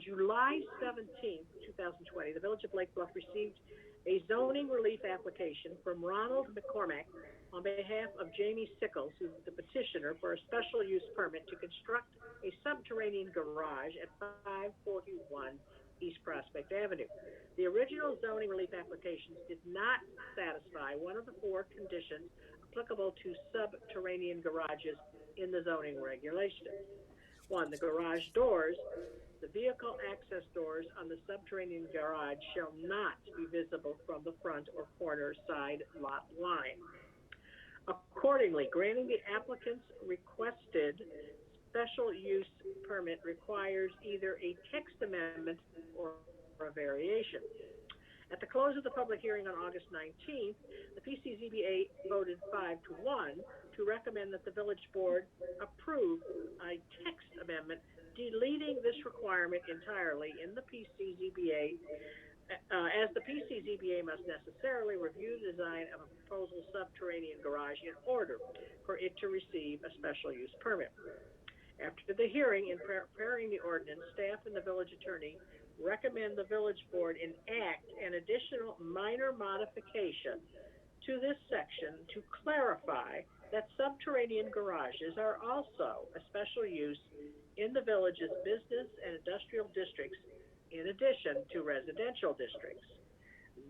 July 17th, 2020, the Village of Lake Bluff received a zoning relief application from Ronald McCormack on behalf of Jamie Sickles, who's the petitioner for a special use permit to construct a subterranean garage at 541 East Prospect Avenue. The original zoning relief applications did not satisfy one of the four conditions applicable to subterranean garages in the zoning regulations. One, the garage doors, the vehicle access doors on the subterranean garage shall not be visible from the front or corner side lot line. Accordingly, granting the applicant's requested special use permit requires either a text amendment or a variation. At the close of the public hearing on August 19th, the PCZBA voted 5-1 to recommend that the village board approve a text amendment deleting this requirement entirely in the PCZBA as the PCZBA must necessarily review the design of a proposal subterranean garage in order for it to receive a special use permit. After the hearing, in preparing the ordinance, staff and the village attorney recommend the village board enact an additional minor modification to this section to clarify that subterranean garages are also a special use in the village's business and industrial districts in addition to residential districts.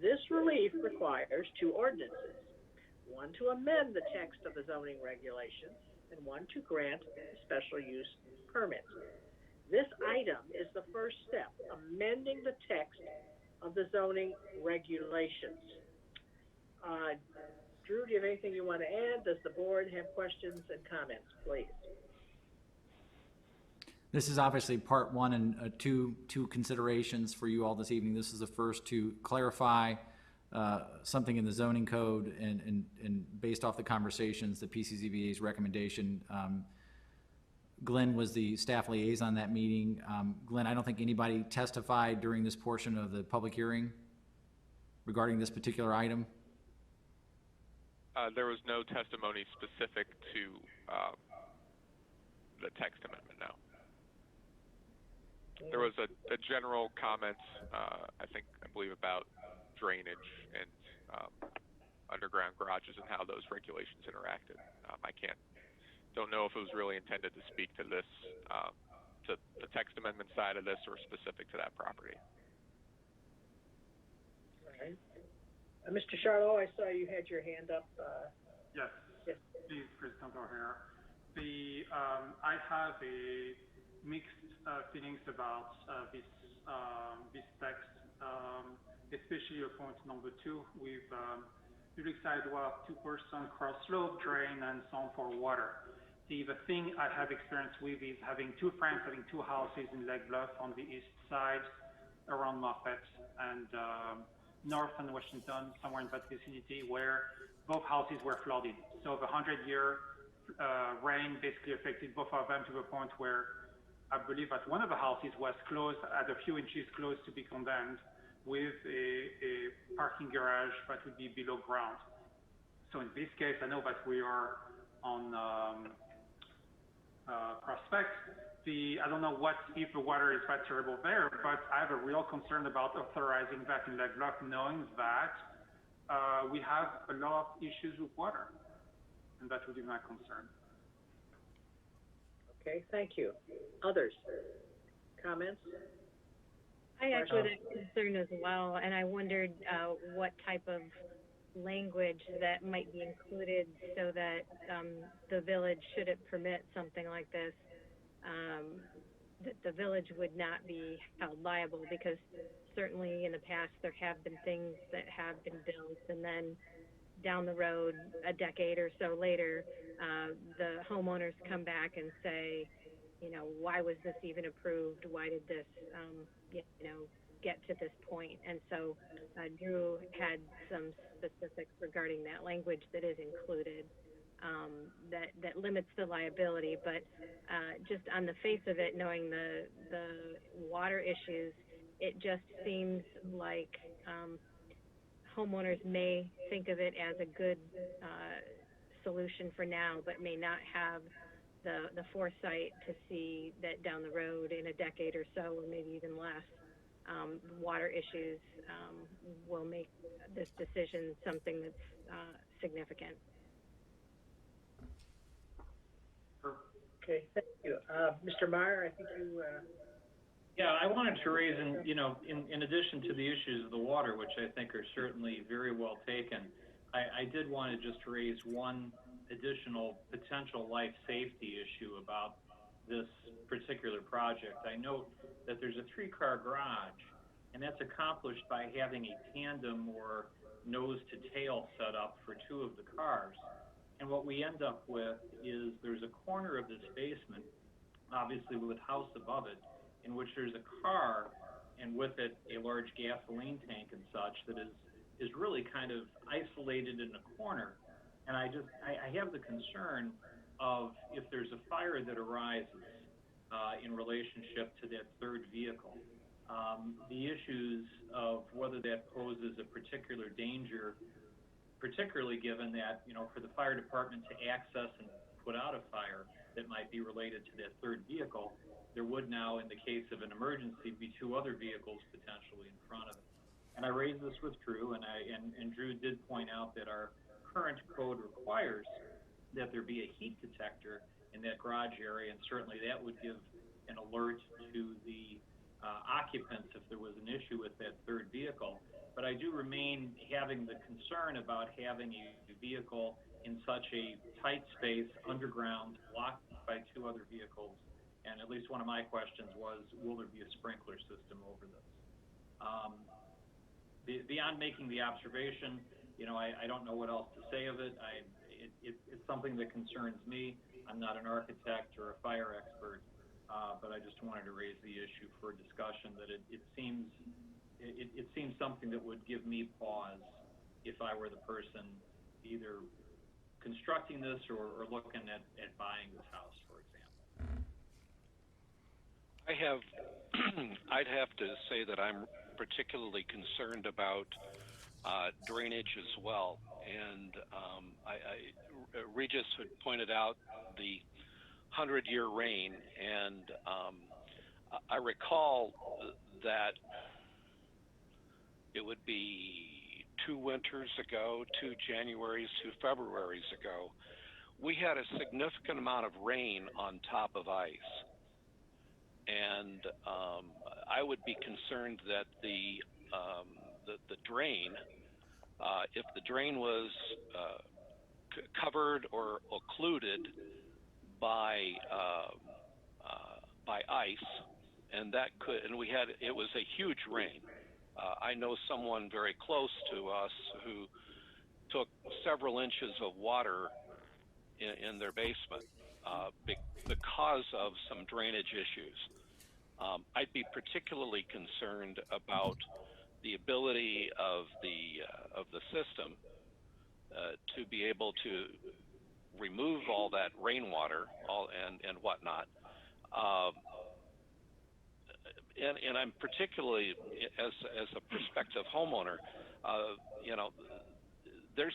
This relief requires two ordinances, one to amend the text of the zoning regulations and one to grant a special use permit. This item is the first step, amending the text of the zoning regulations. Drew, do you have anything you want to add? Does the board have questions and comments, please? This is obviously part one and two considerations for you all this evening. This is the first to clarify something in the zoning code and based off the conversations, the PCZBA's recommendation. Glenn was the staff liaison that meeting. Glenn, I don't think anybody testified during this portion of the public hearing regarding this particular item. There was no testimony specific to the text amendment, no. There was a general comments, I believe, about drainage and underground garages and how those regulations interacted. Don't know if it was really intended to speak to this, to the text amendment side of this or specific to that property. All right. Mr. Charlot, I saw you had your hand up. Yes. Yes. Please, President O'Hare. I have a mixed feelings about this text, especially point number 2 with public sidewalk, 2% cross slope, drain, and some for water. The thing I have experience with is having two friends having two houses in Lake Bluff on the east side around Moffett and north and Washington, somewhere in that vicinity, where both houses were flooded. So the 100-year rain basically affected both of them to the point where I believe that one of the houses was closed at a few inches close to be condemned with a parking garage that would be below ground. So in this case, I know that we are on Prospect. I don't know if the water is that terrible there, but I have a real concern about authorizing that in Lake Bluff, knowing that we have a lot of issues with water, and that would be my concern. Okay, thank you. Others? Comments? I echo that concern as well, and I wondered what type of language that might be included so that the village, should it permit something like this, that the village would not be held liable, because certainly in the past there have been things that have been built and then down the road, a decade or so later, the homeowners come back and say, why was this even approved? Why did this, get to this point? And so Drew had some specifics regarding that language that is included, that limits the liability. But just on the face of it, knowing the water issues, it just seems like homeowners may think of it as a good solution for now, but may not have the foresight to see that down the road in a decade or so, or maybe even less, water issues will make this decision something that's significant. Okay, thank you. Mr. Meyer, I think you... Yeah, I wanted to raise, in addition to the issues of the water, which I think are certainly very well taken, I did want to just raise one additional potential life safety issue about this particular project. I note that there's a 3-car garage, and that's accomplished by having a tandem or nose-to-tail set up for 2 of the cars. And what we end up with is there's a corner of this basement, obviously with house above it, in which there's a car, and with it a large gasoline tank and such that is really kind of isolated in a corner. And I have the concern of, if there's a fire that arises in relationship to that third vehicle, the issues of whether that poses a particular danger, particularly given that, for the fire department to access and put out a fire that might be related to that third vehicle, there would now, in the case of an emergency, be two other vehicles potentially in front of it. And I raised this with Drew, and Drew did point out that our current code requires that there be a heat detector in that garage area, and certainly that would give an alert to the occupants if there was an issue with that third vehicle. But I do remain having the concern about having a vehicle in such a tight space underground, blocked by two other vehicles. And at least one of my questions was, will there be a sprinkler system over this? Beyond making the observation, I don't know what else to say of it. It's something that concerns me. I'm not an architect or a fire expert, but I just wanted to raise the issue for discussion that it seems something that would give me pause if I were the person either constructing this or looking at buying this house, for example. I'd have to say that I'm particularly concerned about drainage as well. And Regis had pointed out the 100-year rain, and I recall that it would be 2 winters ago, 2 Januaries, 2 Februaries ago, we had a significant amount of rain on top of ice. And I would be concerned that the drain, if the drain was covered or occluded by ice, and it was a huge rain. I know someone very close to us who took several inches of water in their basement because of some drainage issues. I'd be particularly concerned about the ability of the system to be able to remove all that rainwater and whatnot. And I'm particularly, as a prospective homeowner, there are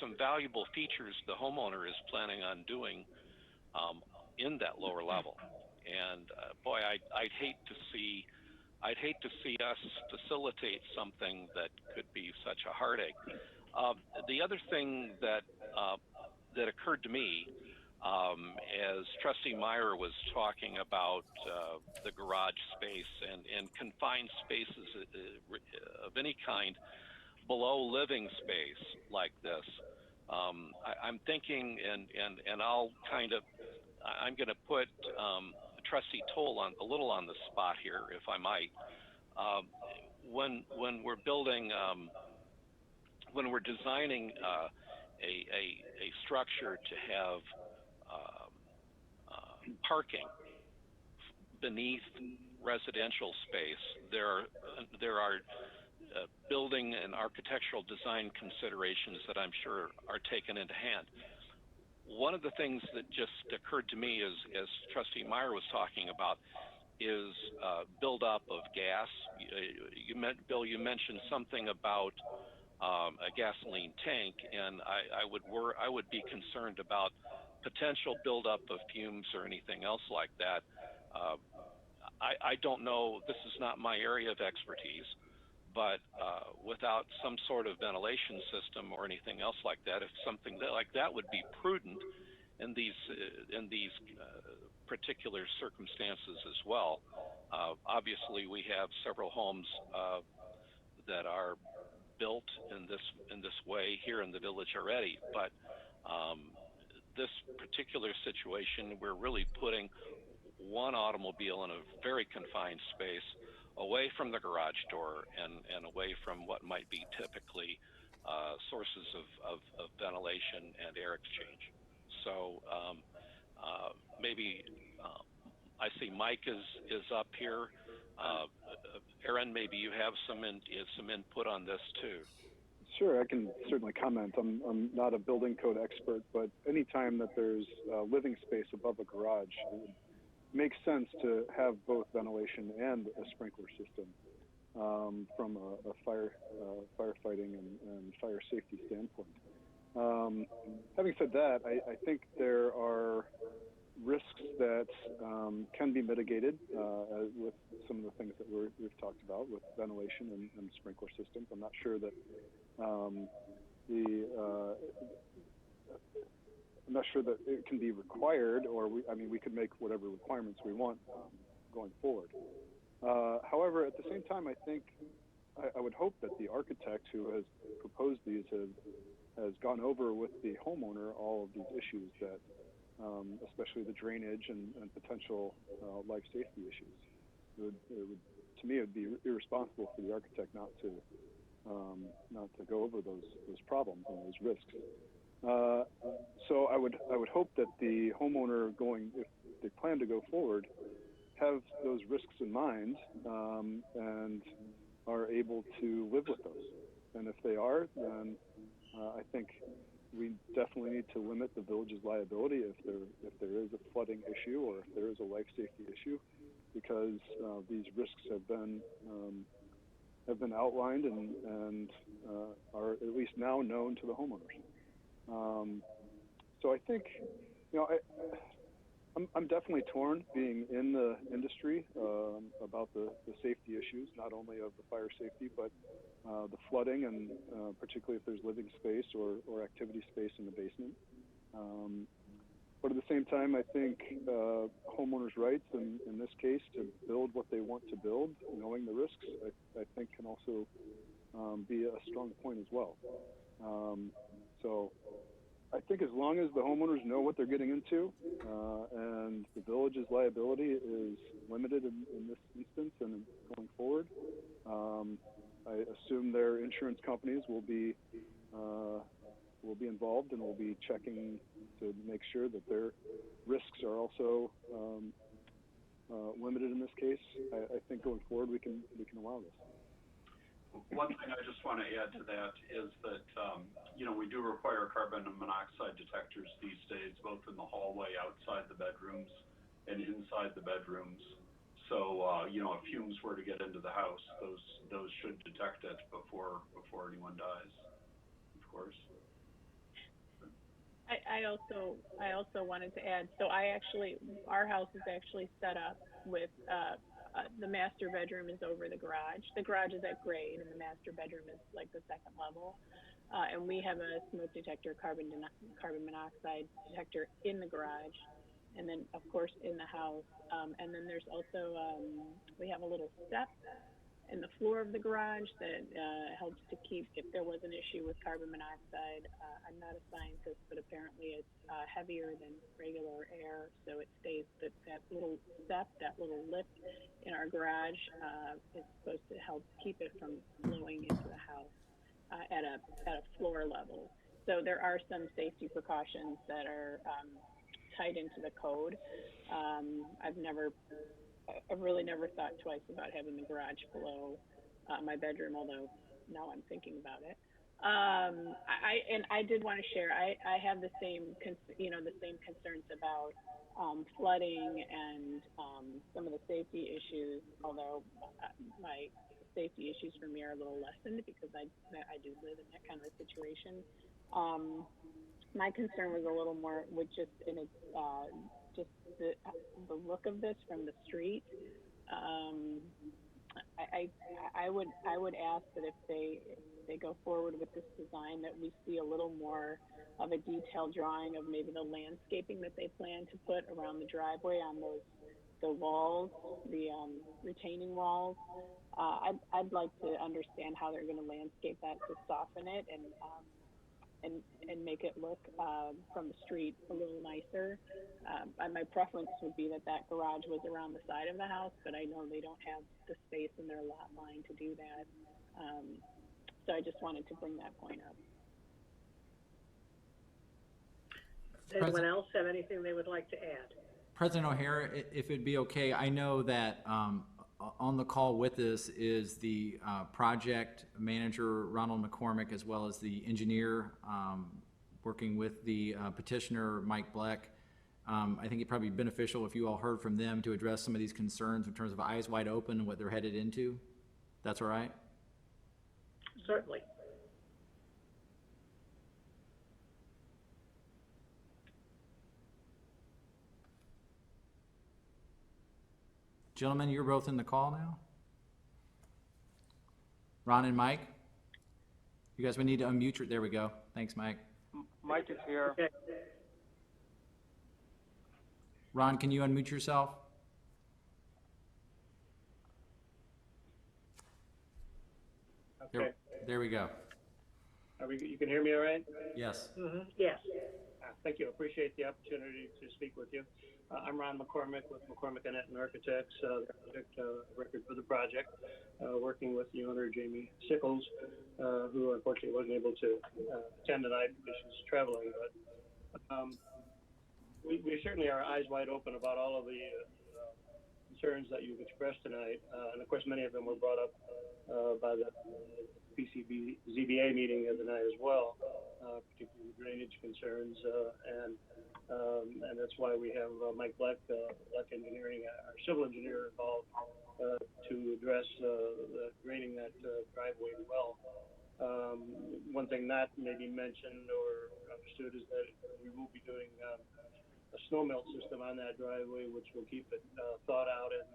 some valuable features the homeowner is planning on doing in that lower level. And boy, I'd hate to see us facilitate something that could be such a heartache. The other thing that occurred to me as Trustee Meyer was talking about the garage space and confined spaces of any kind below living space like this, I'm thinking, and I'm going to put Trustee Toll a little on the spot here, if I might. When we're building, when we're designing a structure to have parking beneath residential space, there are building and architectural design considerations that I'm sure are taken into hand. One of the things that just occurred to me as Trustee Meyer was talking about is buildup of gas. Bill, you mentioned something about a gasoline tank, and I would be concerned about potential buildup of fumes or anything else like that. I don't know, this is not my area of expertise, but without some sort of ventilation system or anything else like that, if something like that would be prudent in these particular circumstances as well. Obviously, we have several homes that are built in this way here in the village already, but this particular situation, we're really putting one automobile in a very confined space away from the garage door and away from what might be typically sources of ventilation and air exchange. So maybe I see Mike is up here. Aaron, maybe you have some input on this too. Sure, I can certainly comment. I'm not a building code expert, but anytime that there's living space above a garage, makes sense to have both ventilation and a sprinkler system from a firefighting and fire safety standpoint. Having said that, I think there are risks that can be mitigated with some of the things that we've talked about with ventilation and sprinkler systems. I'm not sure that I'm not sure that it can be required, or we could make whatever requirements we want going forward. However, at the same time, I think I would hope that the architect who has proposed these has gone over with the homeowner all of these issues that, especially the drainage and potential life safety issues. To me, it would be irresponsible for the architect not to go over those problems and those risks. So I would hope that the homeowner if they plan to go forward, have those risks in mind and are able to live with those. And if they are, then I think we definitely need to limit the village's liability if there is a flooding issue or if there is a life safety issue, because these risks have been outlined and are at least now known to the homeowners. So I think, I'm definitely torn being in the industry about the safety issues, not only of the fire safety, but the flooding and particularly if there's living space or activity space in the basement. But at the same time, I think homeowners' rights in this case to build what they want to build, knowing the risks, I think can also be a strong point as well. So I think as long as the homeowners know what they're getting into and the village's liability is limited in this instance and going forward, I assume their insurance companies will be involved and will be checking to make sure that their risks are also limited in this case. I think going forward we can allow this. One thing I just want to add to that is that, we do require carbon monoxide detectors these days, both in the hallway outside the bedrooms and inside the bedrooms. So, if fumes were to get into the house, those should detect it before anyone dies, of course. I also wanted to add, so our house is actually set up with, the master bedroom is over the garage. The garage is at grade and the master bedroom is like the second level. And we have a smoke detector, carbon monoxide detector in the garage. And then of course in the house. And then there's also, we have a little step in the floor of the garage that helps to keep, if there was an issue with carbon monoxide, I'm not a scientist, but apparently it's heavier than regular air, so it stays, that little step, that little lift in our garage is supposed to help keep it from flowing into the house at a floor level. So there are some safety precautions that are tied into the code. I've really never thought twice about having the garage below my bedroom, although now I'm thinking about it. I did want to share, I have the same concerns about flooding and some of the safety issues, although my safety issues for me are a little lessened because I do live in that kind of a situation. My concern was a little more with just the look of this from the street. I would ask that if they go forward with this design, that we see a little more of a detailed drawing of maybe the landscaping that they plan to put around the driveway on the walls, the retaining walls. I'd like to understand how they're going to landscape that to soften it and make it look from the street a little nicer. My preference would be that garage was around the side of the house, but I know they don't have the space in their lot line to do that. So I just wanted to bring that point up. Anyone else have anything they would like to add? President O'Hara, if it'd be okay, I know that on the call with us is the project manager, Ronald McCormick, as well as the engineer working with the petitioner, Mike Bleck. I think it'd probably be beneficial if you all heard from them to address some of these concerns in terms of eyes wide open and what they're headed into. That's all right? Certainly. Gentlemen, you're both in the call now? Ron and Mike? You guys would need to unmute there we go. Thanks, Mike. Mike is here. Okay. Ron, can you unmute yourself? Okay. There we go. You can hear me all right? Yes. Mm-hmm. Yes. Thank you. Appreciate the opportunity to speak with you. I'm Ron McCormick with McCormick and Etten Architects, the architect record for the project, working with the owner, Jamie Sickles, who unfortunately wasn't able to attend tonight because she's traveling. But we certainly are eyes wide open about all of the concerns that you've expressed tonight. And of course, many of them were brought up by the ZBA meeting the other night as well, particularly drainage concerns, and that's why we have Mike Black Engineering, our civil engineer, involved to address the draining that driveway well. One thing not maybe mentioned or understood is that we will be doing a snow melt system on that driveway, which will keep it thawed out and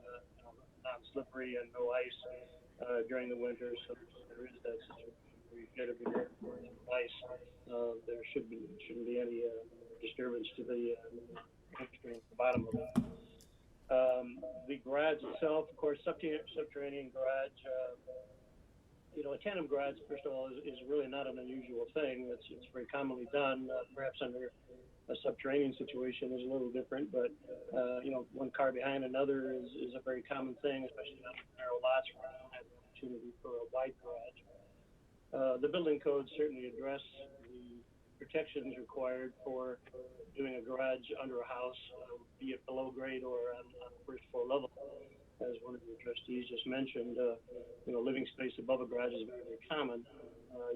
non-slippery and no ice during the winter. So there is that situation where you get to be there for ice. There shouldn't be any disturbance to the bottom of it. The garage itself, of course, subterranean garage. A tandem garage, first of all, is really not an unusual thing. It's very commonly done. Perhaps under a subterranean situation is a little different, but one car behind another is a very common thing, especially on narrow lots where you don't have the opportunity for a wide garage. The building codes certainly address the protections required for doing a garage under a house, be it below grade or on the first floor level. As one of the trustees just mentioned, living space above a garage is very, very common.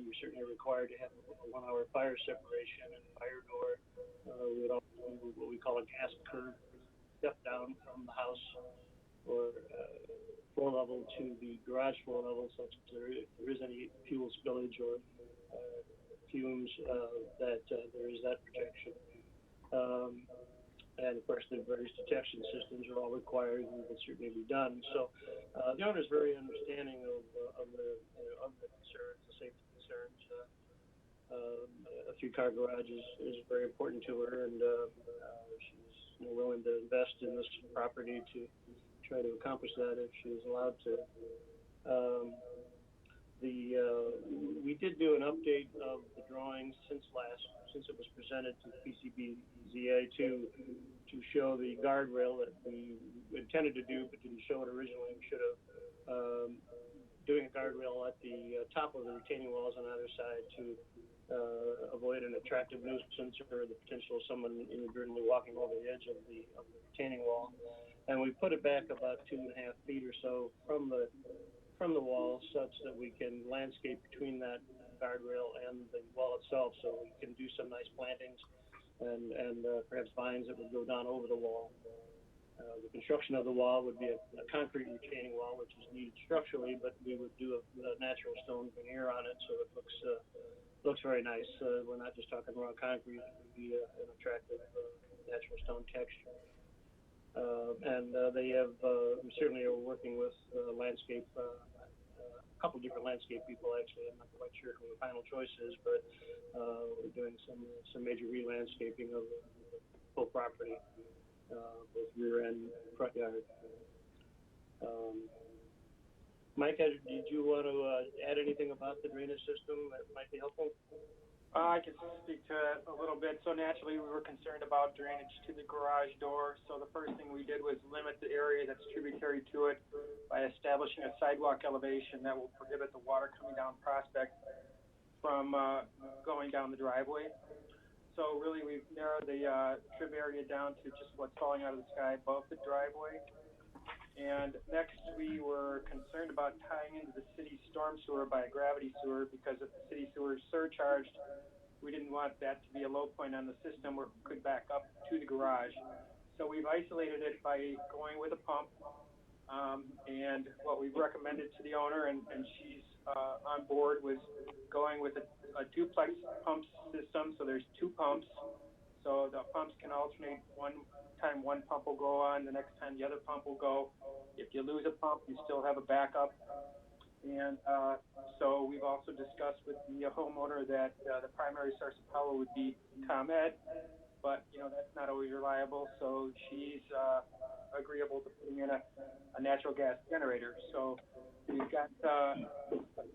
You're certainly required to have a 1 hour fire separation and fire door. We would also do what we call a gas curve, step down from the house or floor level to the garage floor level, such that if there is any fuel spillage or fumes, that there is that protection. And of course, the various detection systems are all required and will certainly be done. So the owner is very understanding of the concerns, the safety concerns. A 3-car garage is very important to her, and she's willing to invest in this property to try to accomplish that if she is allowed to. We did do an update of the drawings since it was presented to PCBZA to show the guardrail that we intended to do but didn't show it originally. We should have doing a guardrail at the top of the retaining walls on either side to avoid an attractive nuisance or the potential of someone inadvertently walking over the edge of the retaining wall. And we put it back about 2.5 feet or so from the wall, such that we can landscape between that guardrail and the wall itself, so we can do some nice plantings and perhaps vines that would go down over the wall. The construction of the wall would be a concrete retaining wall, which is needed structurally, but we would do a natural stone veneer on it, so it looks very nice. We're not just talking raw concrete; it would be an attractive natural stone texture. And they have certainly are working with landscape. A couple different landscape people, actually. I'm not quite sure who the final choice is, but we're doing some major re-landscaping of the whole property, both rear and front yard. Mike, did you want to add anything about the drainage system that might be helpful? I can speak to it a little bit. So naturally, we were concerned about drainage to the garage door. So the first thing we did was limit the area that's tributary to it by establishing a sidewalk elevation that will prohibit the water coming down Prospect from going down the driveway. So really, we've narrowed the trib area down to just what's falling out of the sky above the driveway. And next, we were concerned about tying into the city storm sewer by a gravity sewer, because if the city sewer is surcharged, we didn't want that to be a low point on the system where it could back up to the garage. So we've isolated it by going with a pump. And what we've recommended to the owner, and she's on board, was going with a duplex pump system. So there's two pumps. So the pumps can alternate. One time one pump will go on, the next time the other pump will go. If you lose a pump, you still have a backup. And so we've also discussed with the homeowner that the primary source of power would be ComEd, but that's not always reliable. So she's agreeable to putting in a natural gas generator. So we've got a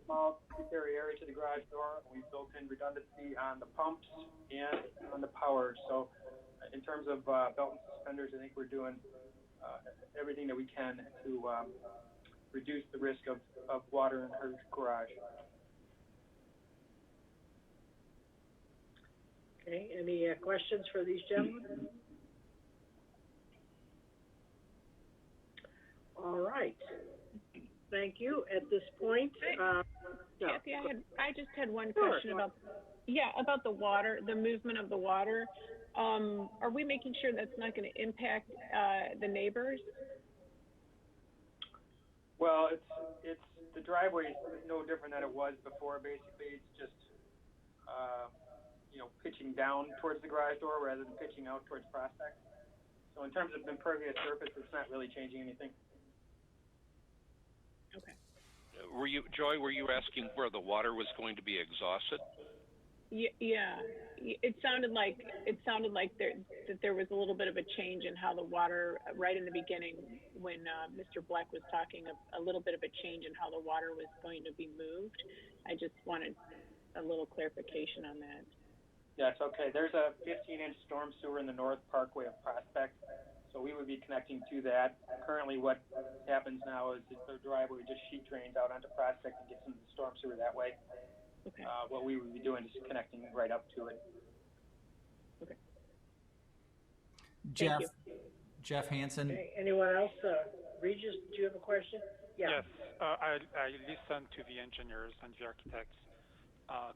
small tributary area to the garage door. We've built in redundancy on the pumps and on the power. So in terms of belt and suspenders, I think we're doing everything that we can to reduce the risk of water in her garage. Okay, any questions for these gentlemen? All right. Thank you. At this point, Kathy, I just had one question about the water, the movement of the water. Are we making sure that's not going to impact the neighbors? Well, it's the driveway is no different than it was before. Basically, it's just pitching down towards the garage door rather than pitching out towards Prospect. So in terms of impervious surface, it's not really changing anything. Okay. Joy, were you asking where the water was going to be exhausted? Yeah. It sounded like there was a little bit of a change in how the water, right in the beginning when Mr. Black was talking, a little bit of a change in how the water was going to be moved. I just wanted a little clarification on that. Yeah, it's okay. There's a 15-inch storm sewer in the North Parkway of Prospect, so we would be connecting to that. Currently, what happens now is that the driveway just sheet drains out onto Prospect and gets into the storm sewer that way. Okay. What we would be doing is connecting right up to it. Okay. Jeff Hansen. Okay. Anyone else? Regis, do you have a question? Yeah. Yes, I listened to the engineers and the architects'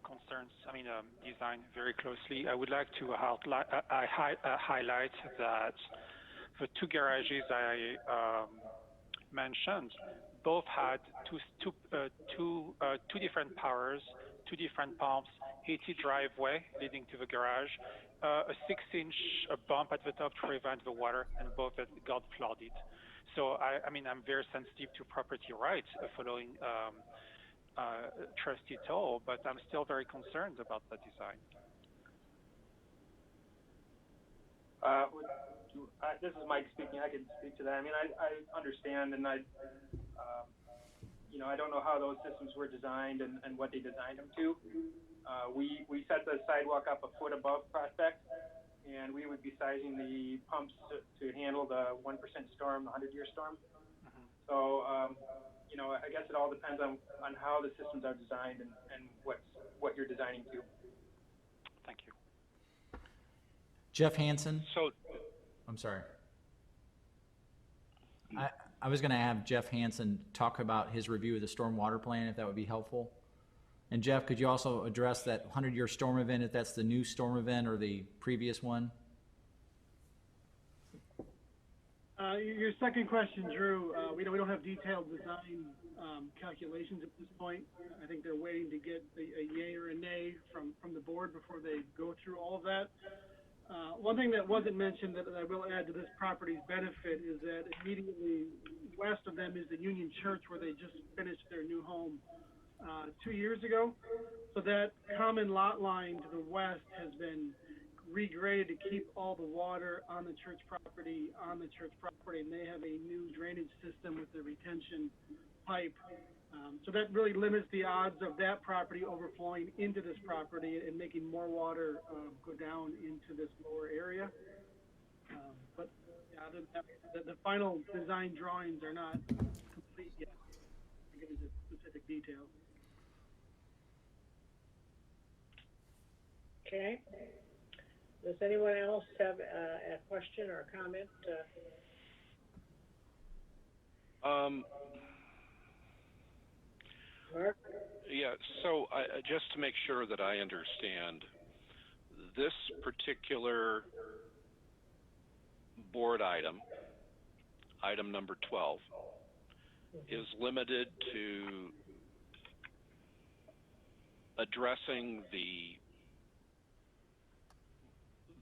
concerns, design very closely. I would like to highlight that the two garages I mentioned both had two different powers, two different pumps, 80 driveway leading to the garage, a 6-inch bump at the top to prevent the water, and both got flooded. So I'm very sensitive to property rights following Trustee Toll, but I'm still very concerned about the design. This is Mike speaking. I can speak to that. I understand, and I don't know how those systems were designed and what they designed them to. We set the sidewalk up a foot above Prospect, and we would be sizing the pumps to handle the 1% storm, the 100-year storm. Mm-hmm. So, I guess it all depends on how the systems are designed and what you're designing to. Thank you. Jeff Hansen. I'm sorry. I was going to have Jeff Hansen talk about his review of the stormwater plan, if that would be helpful. And Jeff, could you also address that 100-year storm event, if that's the new storm event or the previous one? Your second question, Drew, we don't have detailed design calculations at this point. I think they're waiting to get a yay or a nay from the board before they go through all of that. One thing that wasn't mentioned that I will add to this property's benefit is that immediately west of them is the Union Church, where they just finished their new home 2 years ago. So that common lot line to the west has been regraded to keep all the water on the church property, and they have a new drainage system with the retention pipe. So that really limits the odds of that property overflowing into this property and making more water go down into this lower area. But the final design drawings are not complete yet to get into specific details. Okay. Does anyone else have a question or a comment? Yeah, so just to make sure that I understand, this particular board item, item number 12, is limited to addressing the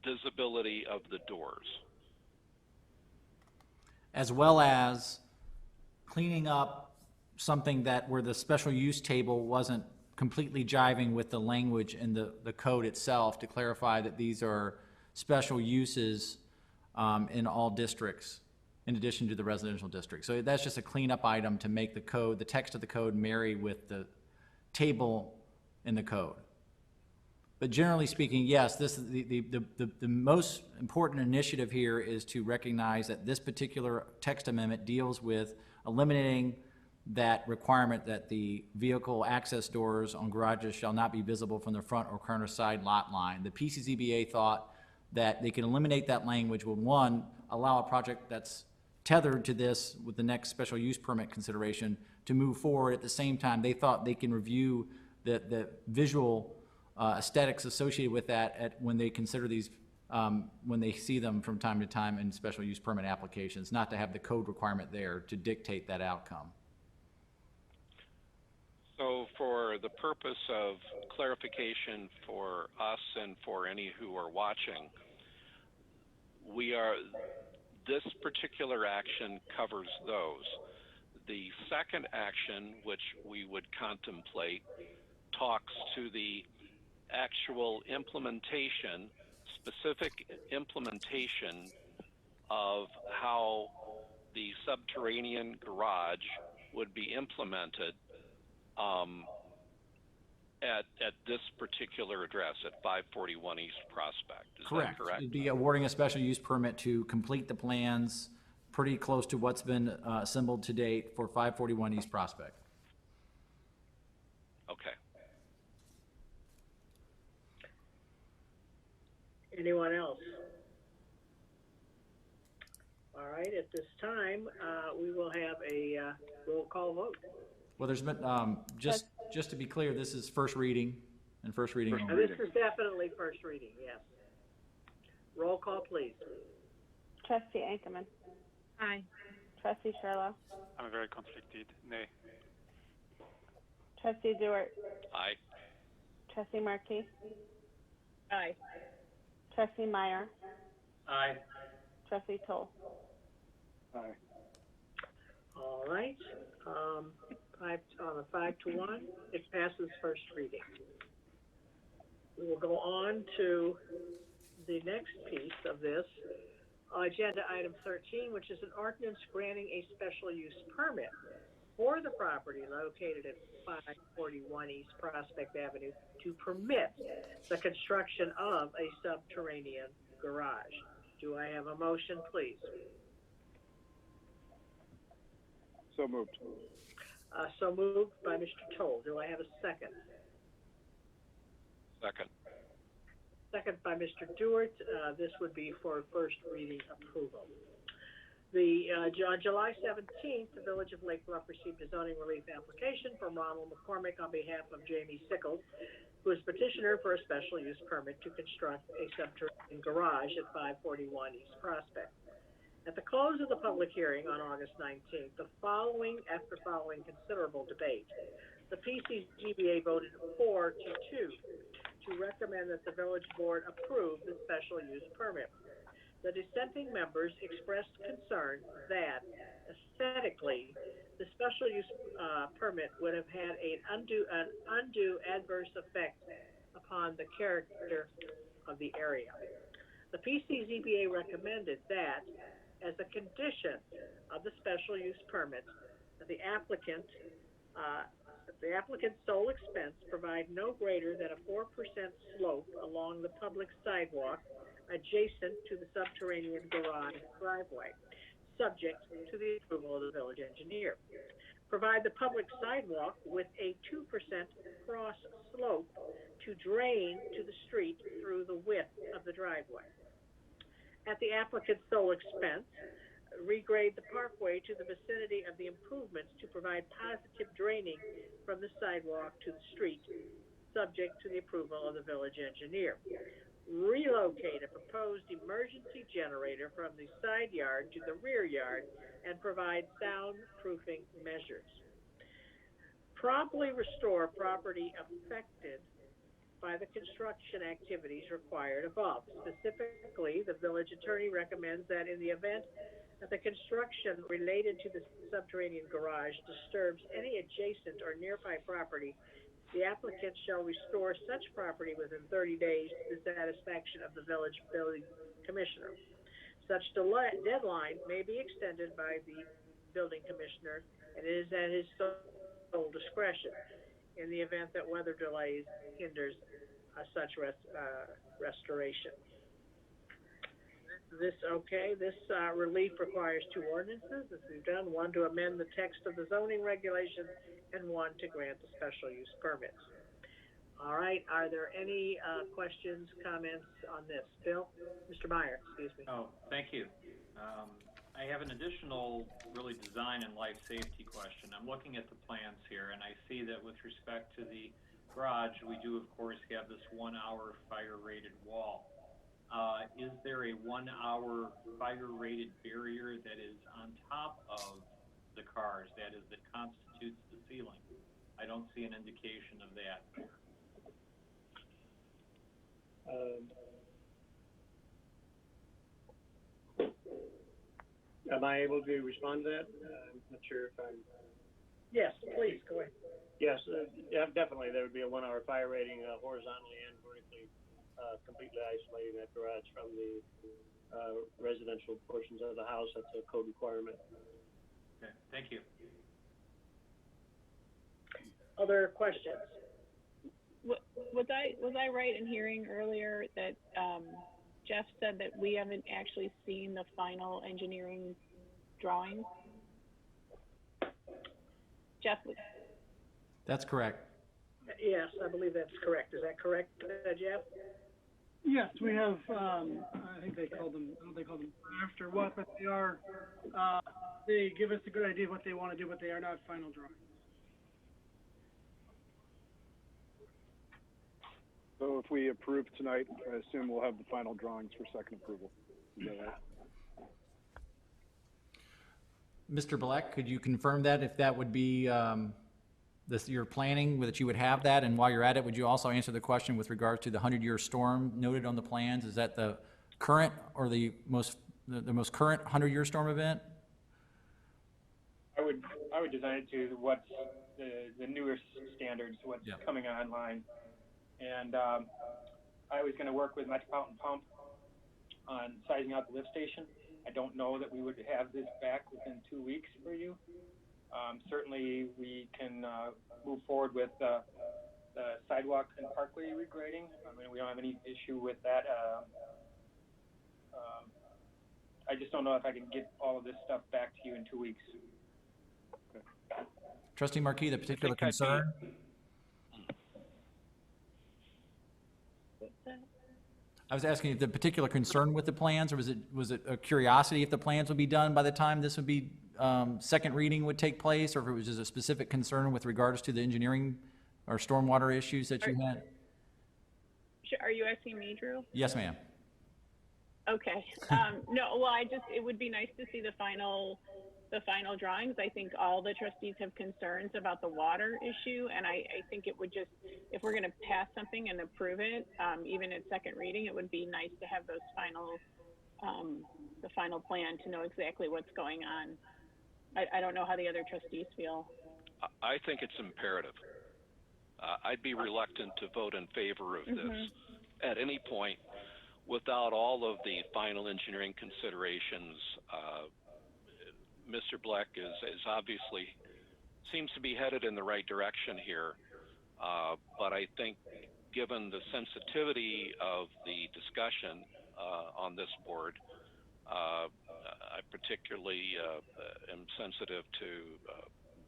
visibility of the doors. As well as cleaning up something that where the special use table wasn't completely jiving with the language in the code itself to clarify that these are special uses in all districts in addition to the residential district. So that's just a cleanup item to make the code, the text of the code marry with the table in the code. But generally speaking, yes, this is the most important initiative here is to recognize that this particular text amendment deals with eliminating that requirement that the vehicle access doors on garages shall not be visible from the front or corner side lot line. The PCZBA thought that they can eliminate that language will, one, allow a project that's tethered to this with the next special use permit consideration to move forward. At the same time, they thought they can review the visual aesthetics associated with that when they consider these, when they see them from time to time in special use permit applications, not to have the code requirement there to dictate that outcome. So for the purpose of clarification for us and for any who are watching, this particular action covers those. The second action, which we would contemplate, talks to the actual implementation, specific implementation of how the subterranean garage would be implemented at this particular address at 541 East Prospect. Is that correct? It'd be awarding a special use permit to complete the plans pretty close to what's been assembled to date for 541 East Prospect. Okay. Anyone else? All right, at this time, we will have a roll call vote. Well, there's been, just to be clear, this is first reading and first reading. This is definitely first reading, yes. Roll call, please. Trustee Ankerman. Aye. Trustee Sherlock. I'm very conflicted. Nay. Trustee Dewart. Aye. Trustee Markey. Aye. Trustee Meyer. Aye. Trustee Toll. Aye. All right, 5 to 1, it passes first reading. We will go on to the next piece of this, agenda item 13, which is an ordinance granting a special use permit for the property located at 541 East Prospect Avenue to permit the construction of a subterranean garage. Do I have a motion, please? So moved. So moved by Mr. Toll. Do I have a second? Second. Second by Mr. Dewart. This would be for first reading approval. On July 17th, the Village of Lake Bluff received a zoning relief application from Ronald McCormick on behalf of Jamie Sickles, who is petitioner for a special use permit to construct a subterranean garage at 541 East Prospect. At the close of the public hearing on August 19th, after following considerable debate, the PCGBA voted 4-2 to recommend that the village board approve the special use permit. The dissenting members expressed concern that aesthetically, the special use permit would have had an undue adverse effect upon the character of the area. The PCZBA recommended that, as a condition of the special use permit, that the applicant's sole expense provide no greater than a 4% slope along the public sidewalk adjacent to the subterranean garage driveway, subject to the approval of the village engineer. Provide the public sidewalk with a 2% cross slope to drain to the street through the width of the driveway. At the applicant's sole expense, regrade the parkway to the vicinity of the improvements to provide positive draining from the sidewalk to the street, subject to the approval of the village engineer. relocate a proposed emergency generator from the side yard to the rear yard and provide soundproofing measures. Promptly restore property affected by the construction activities required above. Specifically, the village attorney recommends that in the event that the construction related to the subterranean garage disturbs any adjacent or nearby property, the applicant shall restore such property within 30 days to the satisfaction of the village building commissioner. Such deadline may be extended by the building commissioner and is at his sole discretion in the event that weather delays hinders such restoration. This relief requires two ordinances, as we've done, one to amend the text of the zoning regulations and one to grant the special use permits. All right, are there any questions, comments on this? Bill? Mr. Meyer, excuse me. Oh, thank you. I have an additional really design and life safety question. I'm looking at the plans here and I see that with respect to the garage, we do of course have this 1 hour fire rated wall. Is there a 1 hour fire rated barrier that is on top of the cars, that constitutes the ceiling? I don't see an indication of that. Am I able to respond to that? I'm not sure if I'm... Yes, please, go ahead. Yes, yeah, definitely. There would be a 1 hour fire rating horizontally and vertically, completely isolating that garage from the residential portions of the house. That's a code requirement. Okay, thank you. Other questions? Was I right in hearing earlier that Jeff said that we haven't actually seen the final engineering drawings? Jeff? That's correct. Yes, I believe that's correct. Is that correct, Jeff? Yes, we have, I think they call them, I don't know if they call them draft or what, but they are, they give us a good idea of what they want to do, but they are not final drawings. So if we approve tonight, I assume we'll have the final drawings for second approval. Is that right? Mr. Black, could you confirm that if that would be your planning, that you would have that? And while you're at it, would you also answer the question with regards to the 100-year storm noted on the plans? Is that the current or the most current 100-year storm event? I would design it to what's the newest standards, what's coming online. And I was going to work with Metropolitan Pump on sizing out the lift station. I don't know that we would have this back within 2 weeks for you. Certainly, we can move forward with the sidewalk and parkway regrading. I mean, we don't have any issue with that. I just don't know if I can get all of this stuff back to you in 2 weeks. Okay. Trustee Marquis, the particular concern? I was asking if the particular concern with the plans, or was it a curiosity if the plans would be done by the time this would be second reading would take place, or if it was just a specific concern with regards to the engineering or stormwater issues that you had? Are you asking me, Drew? Yes, ma'am. Okay. No, well, it would be nice to see the final drawings. I think all the trustees have concerns about the water issue, and I think it would just, if we're going to pass something and approve it, even at second reading, it would be nice to have those the final plan to know exactly what's going on. I don't know how the other trustees feel. I think it's imperative. I'd be reluctant to vote in favor of this at any point without all of the final engineering considerations. Mr. Black is obviously seems to be headed in the right direction here, but I think given the sensitivity of the discussion on this board, I particularly am sensitive to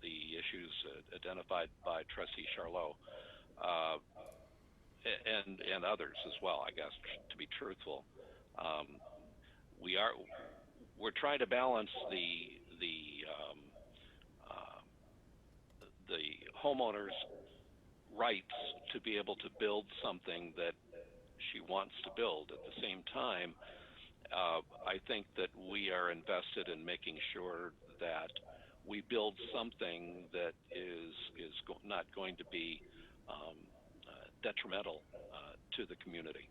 the issues identified by Trustee Charlot and others as well, I guess, to be truthful. We're trying to balance the homeowner's rights to be able to build something that she wants to build. At the same time, I think that we are invested in making sure that we build something that is not going to be detrimental to the community.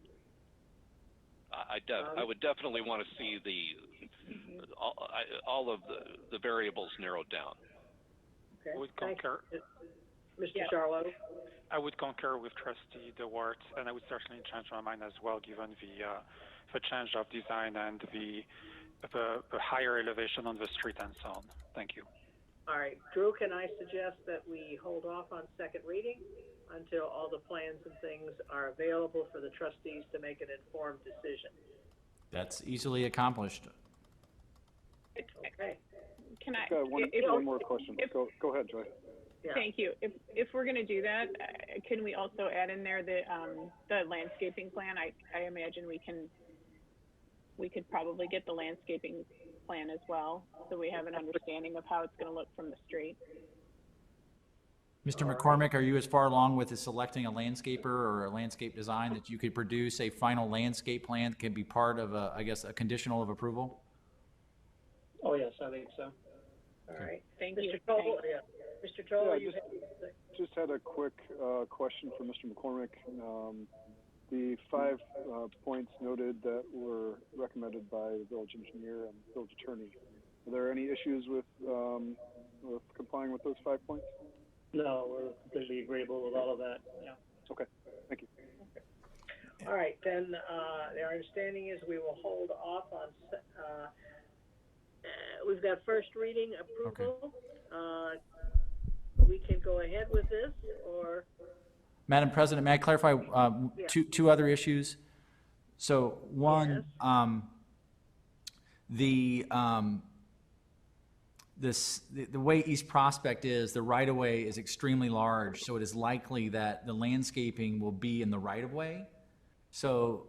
I would definitely want to see all of the variables narrowed down. Okay. I would concur. Mr. Charlo? I would concur with Trustee DeWart, and I would certainly change my mind as well, given the change of design and the higher elevation on the street and so on. Thank you. All right, Drew, can I suggest that we hold off on second reading until all the plans and things are available for the trustees to make an informed decision? That's easily accomplished. Okay. Can I? One more question. Go ahead, Joy. Yeah. Thank you. If we're going to do that, can we also add in there the landscaping plan? I imagine we could probably get the landscaping plan as well, so we have an understanding of how it's going to look from the street. Mr. McCormick, are you as far along with selecting a landscaper or a landscape design that you could produce a final landscape plan that can be part of I guess, a conditional of approval? Oh, yes, I think so. All right. Thank you. Mr. Toll, Mr. Toll, Yeah, just had a quick question for Mr. McCormick. The 5 points noted that were recommended by the village engineer and village attorney. Are there any issues with complying with those 5 points? No, we're completely agreeable with all of that. Yeah. Okay. Thank you. Okay. All right, then our understanding is we will hold off on. We've got first reading approval. Okay. We can go ahead with this, or? Madam President, may I clarify two other issues? So one, yes. The way East Prospect is, the right-of-way is extremely large, so it is likely that the landscaping will be in the right-of-way. So,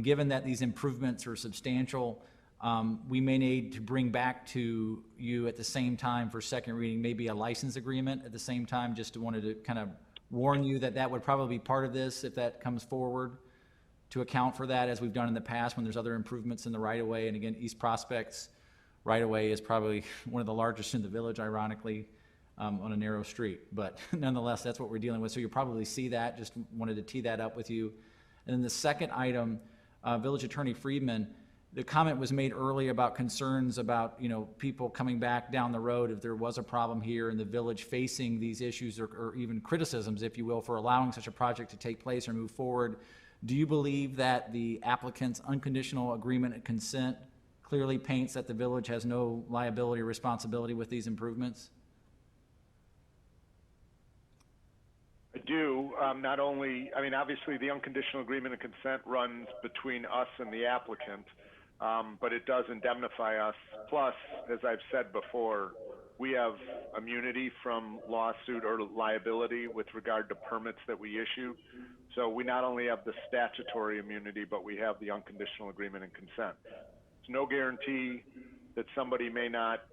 given that these improvements are substantial, we may need to bring back to you at the same time for second reading, maybe a license agreement at the same time. Just wanted to kind of warn you that would probably be part of this if that comes forward, to account for that, as we've done in the past when there's other improvements in the right-of-way. And again, East Prospect's right-of-way is probably one of the largest in the village, ironically, on a narrow street. But nonetheless, that's what we're dealing with. So you'll probably see that. Just wanted to tee that up with you. And then the second item, Village Attorney Friedman, the comment was made earlier about concerns about, people coming back down the road if there was a problem here in the village facing these issues, or even criticisms, if you will, for allowing such a project to take place or move forward. Do you believe that the applicant's unconditional agreement and consent clearly paints that the village has no liability or responsibility with these improvements? I do. Not only, obviously the unconditional agreement and consent runs between us and the applicant, but it does indemnify us. Plus, as I've said before, we have immunity from lawsuit or liability with regard to permits that we issue. So we not only have the statutory immunity, but we have the unconditional agreement and consent. It's no guarantee that somebody may not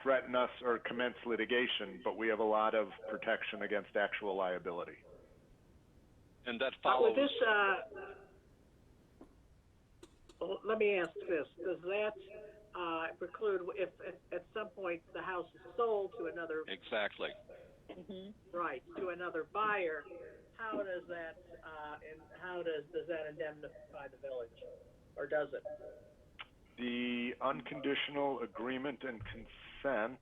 threaten us or commence litigation, but we have a lot of protection against actual liability. And that follows. Let me ask this: does that preclude if at some point the house is sold to another? Exactly. Right, to another buyer? How does that does that indemnify the village, or does it? The unconditional agreement and consent.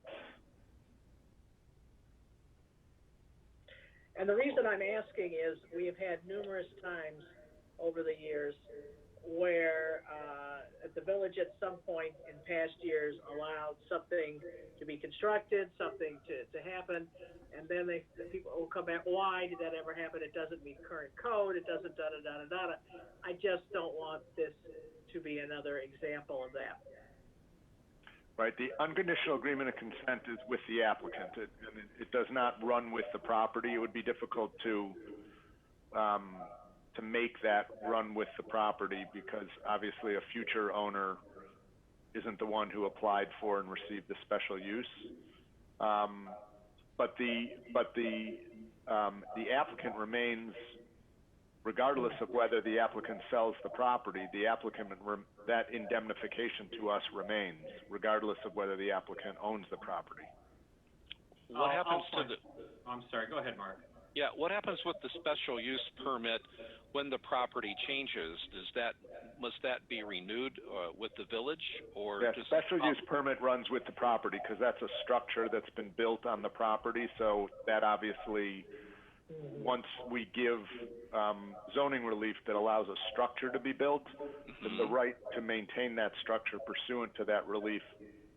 And the reason I'm asking is we have had numerous times over the years where the village at some point in past years allowed something to be constructed, something to happen, and then the people will come back, why did that ever happen? It doesn't meet current code, it doesn't da-da-da-da-da. I just don't want this to be another example of that. Right, the unconditional agreement of consent is with the applicant. It does not run with the property. It would be difficult to make that run with the property, because obviously a future owner isn't the one who applied for and received the special use. But the applicant remains regardless of whether the applicant sells the property, that indemnification to us remains, regardless of whether the applicant owns the property. What happens to the... I'm sorry, go ahead, Mark. Yeah, what happens with the special use permit when the property changes? Must that be renewed with the village, or yeah, special use permit runs with the property because that's a structure that's been built on the property. So that obviously, once we give zoning relief that allows a structure to be built, then the right to maintain that structure pursuant to that relief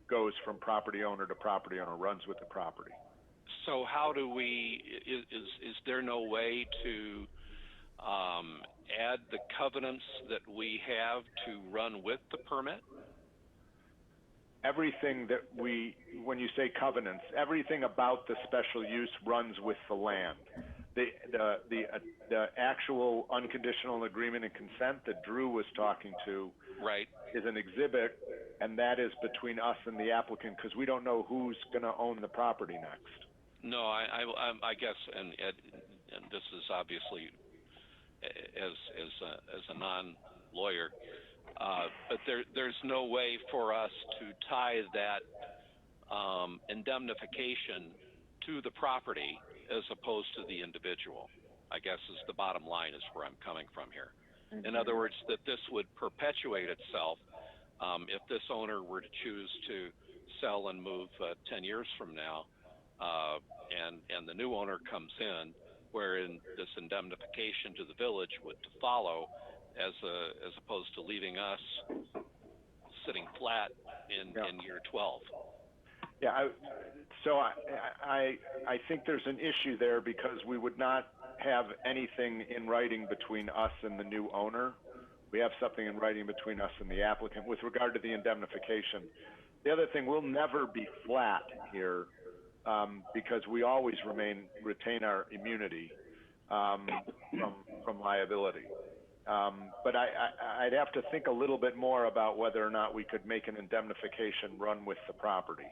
goes from property owner to property owner, runs with the property. So how do we, is there no way to add the covenants that we have to run with the permit? Everything that when you say covenants, everything about the special use runs with the land. The actual unconditional agreement and consent that Drew was talking to is an exhibit, and that is between us and the applicant because we don't know who's going to own the property next. No, I guess, and this is obviously as a non-lawyer, but there's no way for us to tie that indemnification to the property as opposed to the individual, I guess is the bottom line, is where I'm coming from here. In other words, that this would perpetuate itself if this owner were to choose to sell and move 10 years from now, and the new owner comes in, wherein this indemnification to the village would follow, as opposed to leaving us sitting flat in year 12. Yeah, so I think there's an issue there because we would not have anything in writing between us and the new owner. We have something in writing between us and the applicant with regard to the indemnification. The other thing, we'll never be flat here because we always retain our immunity from liability. But I'd have to think a little bit more about whether or not we could make an indemnification run with the property.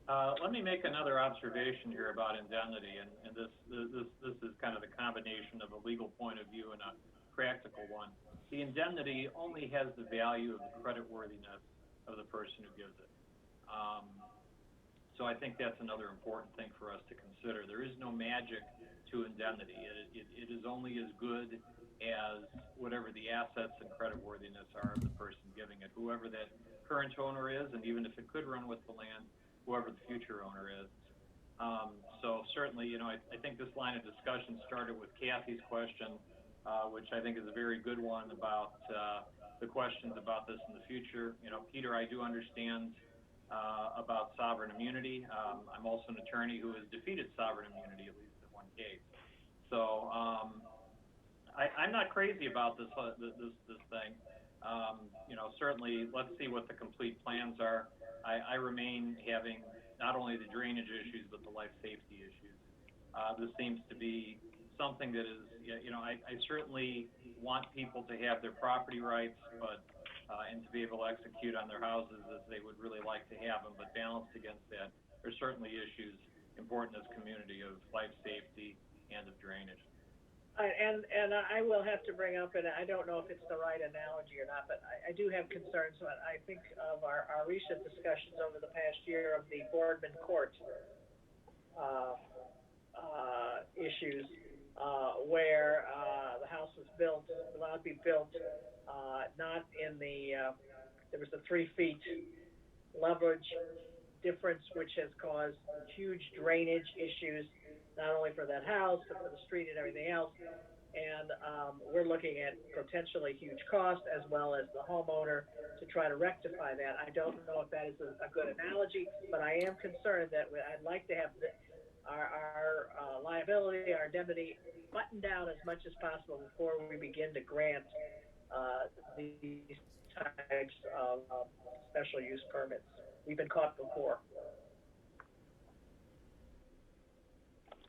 Let me make another observation here about indemnity, and this is kind of the combination of a legal point of view and a practical one. The indemnity only has the value of the creditworthiness of the person who gives it. So I think that's another important thing for us to consider. There is no magic to indemnity. It is only as good as whatever the assets and creditworthiness are of the person giving it, whoever that current owner is, and even if it could run with the land, whoever the future owner is. So certainly, I think this line of discussion started with Kathy's question, which I think is a very good one about the questions about this in the future. Peter, I do understand about sovereign immunity. I'm also an attorney who has defeated sovereign immunity, at least in one case. So I'm not crazy about this thing. Certainly, let's see what the complete plans are. I remain having not only the drainage issues, but the life safety issues. This seems to be something that is, I certainly want people to have their property rights, but and to be able to execute on their houses as they would really like to have them, but balanced against that, there's certainly issues important as a community of life safety and of drainage. And I will have to bring up, and I don't know if it's the right analogy or not, but I do have concerns when I think of our recent discussions over the past year of the Boardman Court issues, where the house was allowed to be built, not in there was a 3 feet leverage difference, which has caused huge drainage issues, not only for that house, but for the street and everything else. And we're looking at potentially huge cost as well as the homeowner to try to rectify that. I don't know if that is a good analogy, but I am concerned that I'd like to have our liability, our indemnity buttoned down as much as possible before we begin to grant these types of special use permits. We've been caught before.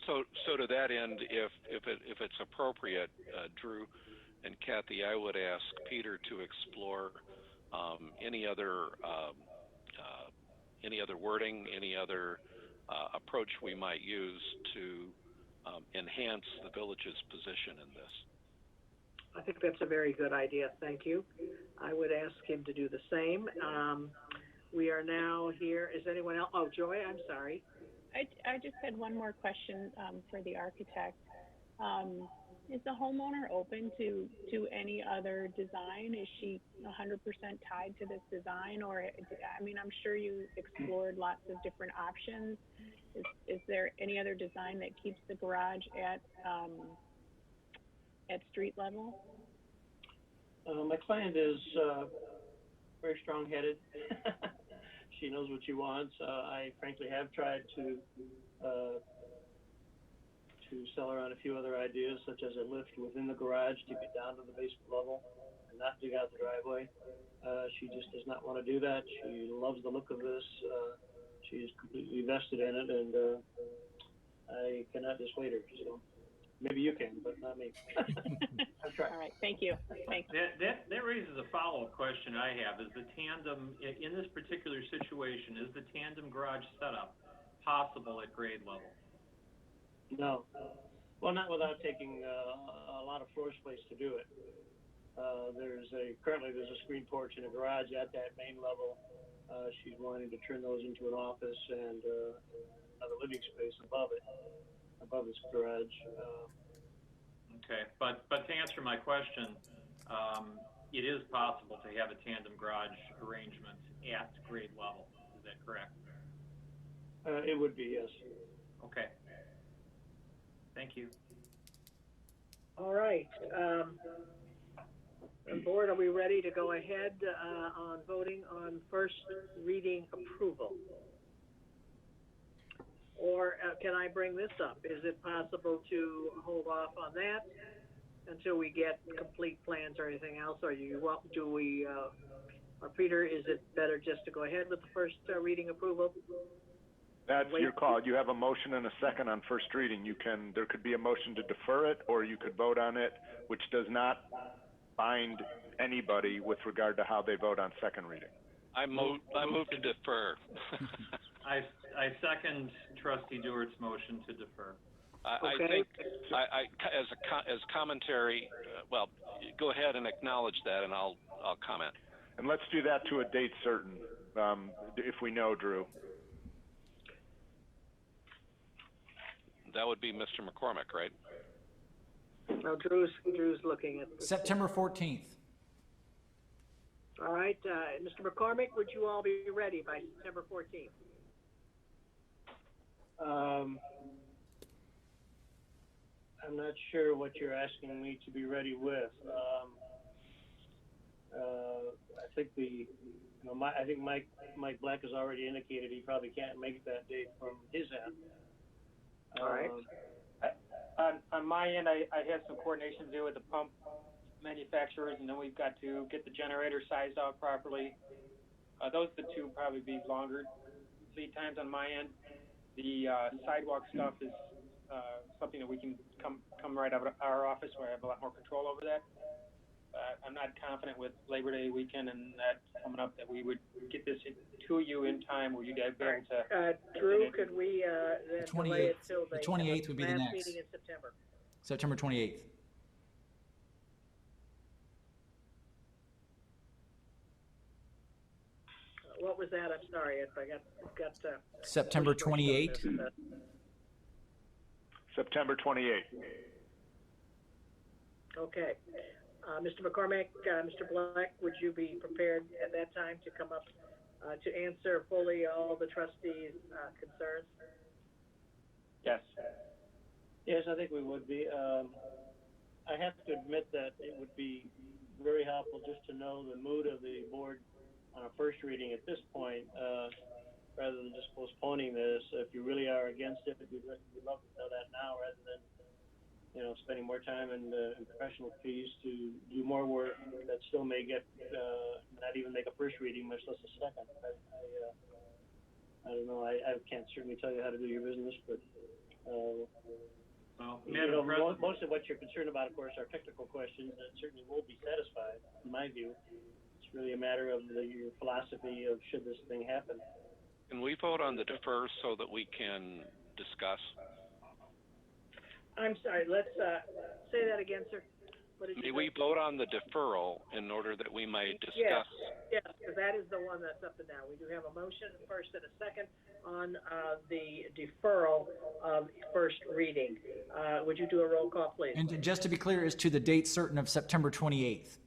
So to that end, if it's appropriate, Drew and Kathy, I would ask Peter to explore any other wording, any other approach we might use to enhance the village's position in this. I think that's a very good idea. Thank you. I would ask him to do the same. We are now here. Is anyone else? Oh, Joy, I'm sorry. I just had one more question for the architect. Is the homeowner open to any other design? Is she 100% tied to this design? Or, I mean, I'm sure you explored lots of different options. Is there any other design that keeps the garage at street level? My client is very strong-headed. She knows what she wants. I frankly have tried to sell her on a few other ideas, such as a lift within the garage to get down to the basement level and not dig out the driveway. She just does not want to do that. She loves the look of this. She is completely vested in it, and I cannot dissuade her. So maybe you can, but not me. I've tried. All right, thank you. Thanks. That raises a follow-up question I have. Is the tandem, in this particular situation, is the tandem garage setup possible at grade level? No. Well, not without taking a lot of floor space to do it. Currently there's a screen porch in a garage at that main level. She's wanting to turn those into an office and another living space above this garage. Okay, but to answer my question, it is possible to have a tandem garage arrangement at grade level. Is that correct? It would be, yes. Okay. Thank you. All right. Board, are we ready to go ahead on voting on first reading approval? Or can I bring this up? Is it possible to hold off on that until we get complete plans or anything else? Or or Peter, is it better just to go ahead with the first reading approval? That's your call. You have a motion and a second on first reading. There could be a motion to defer it, or you could vote on it, which does not bind anybody with regard to how they vote on second reading. I move to defer. I second Trustee Dewart's motion to defer. I think as commentary, well, go ahead and acknowledge that, and I'll comment. And let's do that to a date certain, if we know, Drew. That would be Mr. McCormick, right? No, Drew's looking at September 14th. All right, Mr. McCormick, would you all be ready by September 14th? I'm not sure what you're asking me to be ready with. I think I think Mike Black has already indicated he probably can't make that date from his end. All right. On my end, I have some coordination to do with the pump manufacturers, and then we've got to get the generator sized out properly. Those are the two probably be longer lead times on my end. The sidewalk stuff is something that we can come right out of our office where I have a lot more control over that. I'm not confident with Labor Day weekend and that coming up that we would get this to you in time where you guys be able to. Drew, could we then delay it till the 28th would be the next meeting in September? September 28th. What was that? I'm sorry, I got September 28th. September 28th. Okay. Mr. McCormick, Mr. Black, would you be prepared at that time to come up to answer fully all the trustees' concerns? Yes. Yes, I think we would be. I have to admit that it would be very helpful just to know the mood of the board on a first reading at this point, rather than just postponing this. If you really are against it, we'd love to know that now rather than spending more time and professional fees to do more work that still may get not even make a first reading, much less a second. I don't know. I can't certainly tell you how to do your business, but most of what you're concerned about, of course, are technical questions that certainly will be satisfied, in my view. It's really a matter of your philosophy of should this thing happen. Can we vote on the defer so that we can discuss? I'm sorry, let's, say that again, sir. What did you May say? we vote on the deferral in order that we might Yes, discuss? yes, because that is the one that's up and down. We do have a motion, first and a second, on the deferral of first reading. Would you do a roll call, please? And just to be clear, is to the date certain of September 28th.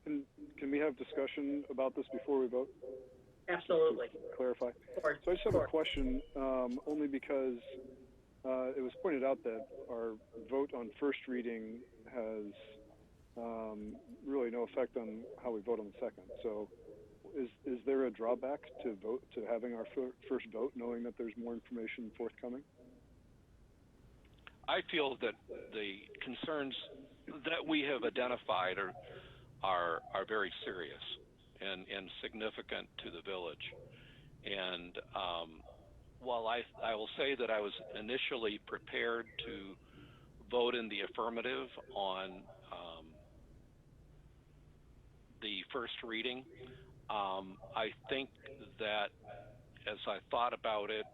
Can we have discussion about this before we vote? Absolutely. Clarify. Court. So I just have a question, only because it was pointed out that our vote on first reading has really no effect on how we vote on the second. So is there a drawback to having our first vote, knowing that there's more information forthcoming? I feel that the concerns that we have identified are very serious and significant to the village. And while I will say that I was initially prepared to vote in the affirmative on the first reading, I think that as I thought about it,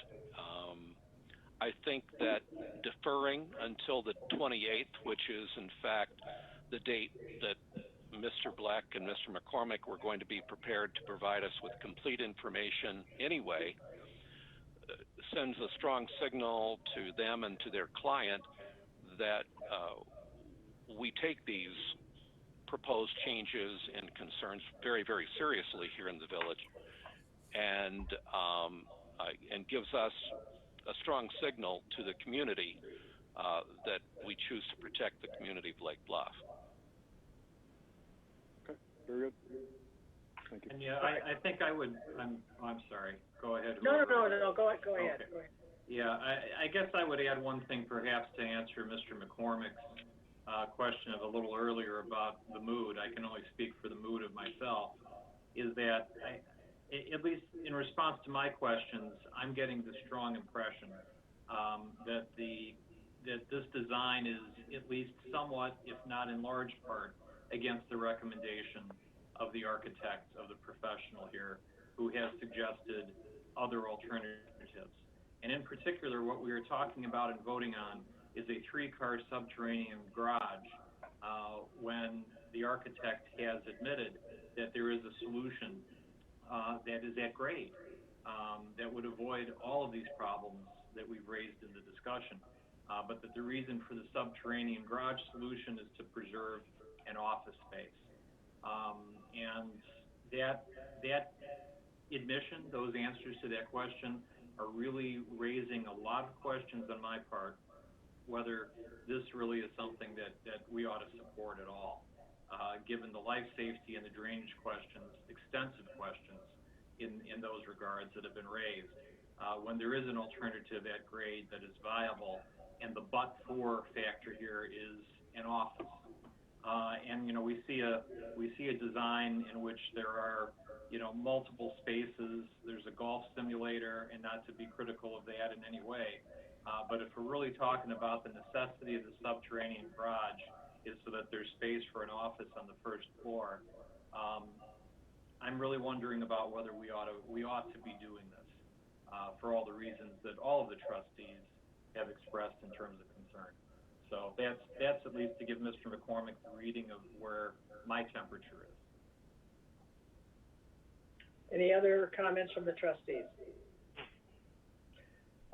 I think that deferring until the 28th, which is in fact the date that Mr. Black and Mr. McCormick were going to be prepared to provide us with complete information anyway, sends a strong signal to them and to their client that we take these proposed changes and concerns very, very seriously here in the village, and gives us a strong signal to the community that we choose to protect the community of Lake Bluff. Okay, very good. Thank you. And yeah, I think I would, I'm sorry, go ahead. No, go ahead, go ahead. Okay. Go ahead. Yeah, I guess I would add one thing perhaps to answer Mr. McCormick's question of a little earlier about the mood. I can only speak for the mood of myself, is that at least in response to my questions, I'm getting the strong impression that this design is at least somewhat, if not in large part, against the recommendation of the architect, of the professional here, who has suggested other alternatives. And in particular, what we are talking about and voting on is a 3-car subterranean garage, when the architect has admitted that there is a solution that is at grade, that would avoid all of these problems that we've raised in the discussion, but that the reason for the subterranean garage solution is to preserve an office space. And that admission, those answers to that question, are really raising a lot of questions on my part, whether this really is something that we ought to support at all, given the life safety and the drainage questions, extensive questions in those regards that have been raised. When there is an alternative at grade that is viable, and the but-for factor here is an office. And we see a design in which there are multiple spaces. There's a golf simulator, and not to be critical of that in any way, but if we're really talking about the necessity of the subterranean garage is so that there's space for an office on the first floor, I'm really wondering about whether we ought to be doing this for all the reasons that all of the trustees have expressed in terms of concern. So that's at least to give Mr. McCormick the reading of where my temperature is. Any other comments from the trustees?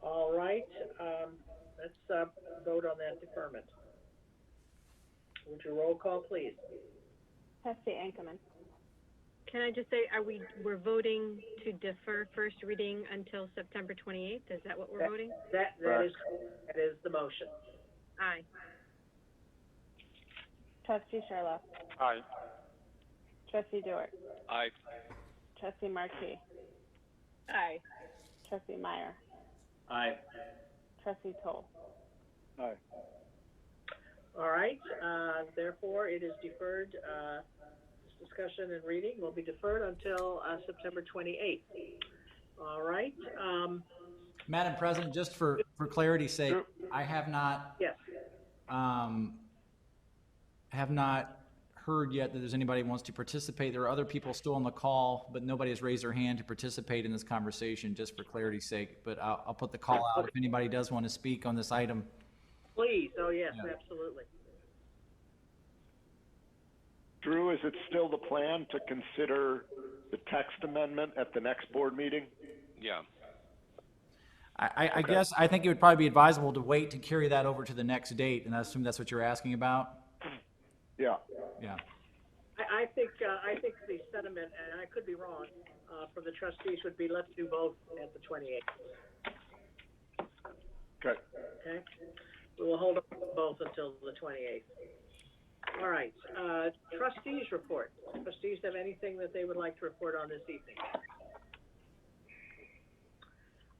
All right, let's vote on that deferment. Would you roll call, please? Trustee Ankerman. Can I just say, we're voting to defer first reading until September 28th? Is that what we're voting? That is the motion. Aye. Trustee Sherlock. Aye. Trustee Dewar. Aye. Trustee Markey. Aye. Trustee Meyer. Aye. Trustee Toll. Aye. All right, therefore it is deferred, this discussion and reading will be deferred until September 28th. All right. Madam President, just for clarity's sake, I have not Yes. have not heard yet that there's anybody who wants to participate. There are other people still on the call, but nobody has raised their hand to participate in this conversation, just for clarity's sake. But I'll put the call out if anybody does want to speak on this item. Please, oh yes, Yeah. absolutely. Drew, is it still the plan to consider the text amendment at the next board meeting? Yeah. I Okay. guess, I think it would probably be advisable to wait to carry that over to the next date, and I assume that's what you're asking about? Yeah. Yeah. I think the sentiment, and I could be wrong, from the trustees would be, let's do both at the 28th. Okay. Okay? We will hold up both until the 28th. All right, trustees report. Trustees have anything that they would like to report on this evening?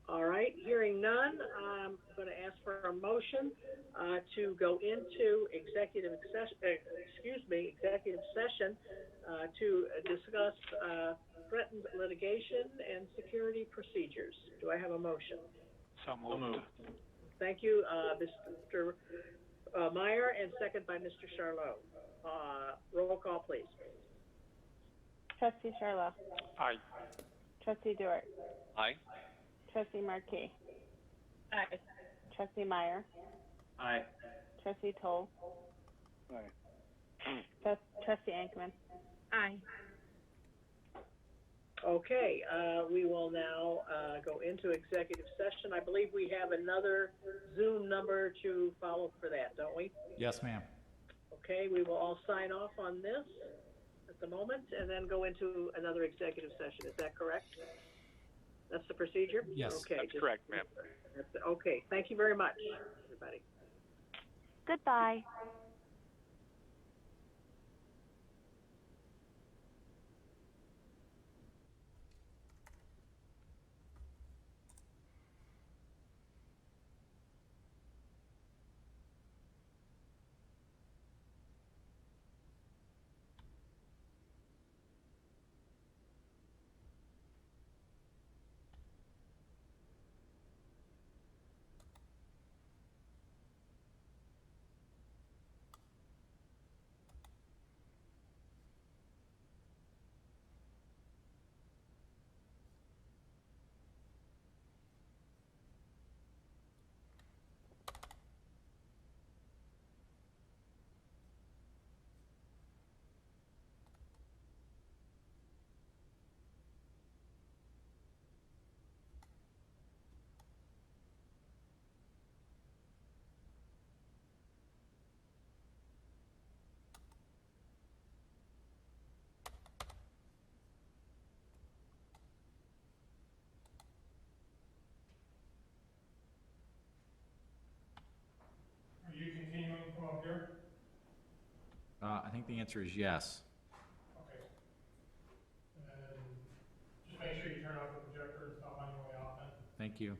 All right, hearing none, I'm going to ask for a motion to go into executive session to discuss threatened litigation and security procedures. Do I have a motion? So moved. Thank you, Mr. Meyer, and second by Mr. Charlot. Roll call, please. Trustee Charlot. Aye. Trustee Dewar. Aye. Trustee Marquis. Aye. Trustee Meyer. Aye. Trustee Toll. Aye. Trustee Ankman. Aye. Okay, we will now go into executive session. I believe we have another Zoom number to follow for that, don't we? Yes, ma'am. Okay, we will all sign off on this at the moment and then go into another executive session. Is that correct? That's the procedure? Yes. Okay. That's correct, ma'am. Okay, thank you very much, everybody. Goodbye. Are you continuing from up here? I think the answer is yes. Okay. And just make sure you turn off the projector and stop on your way out then. Thank you.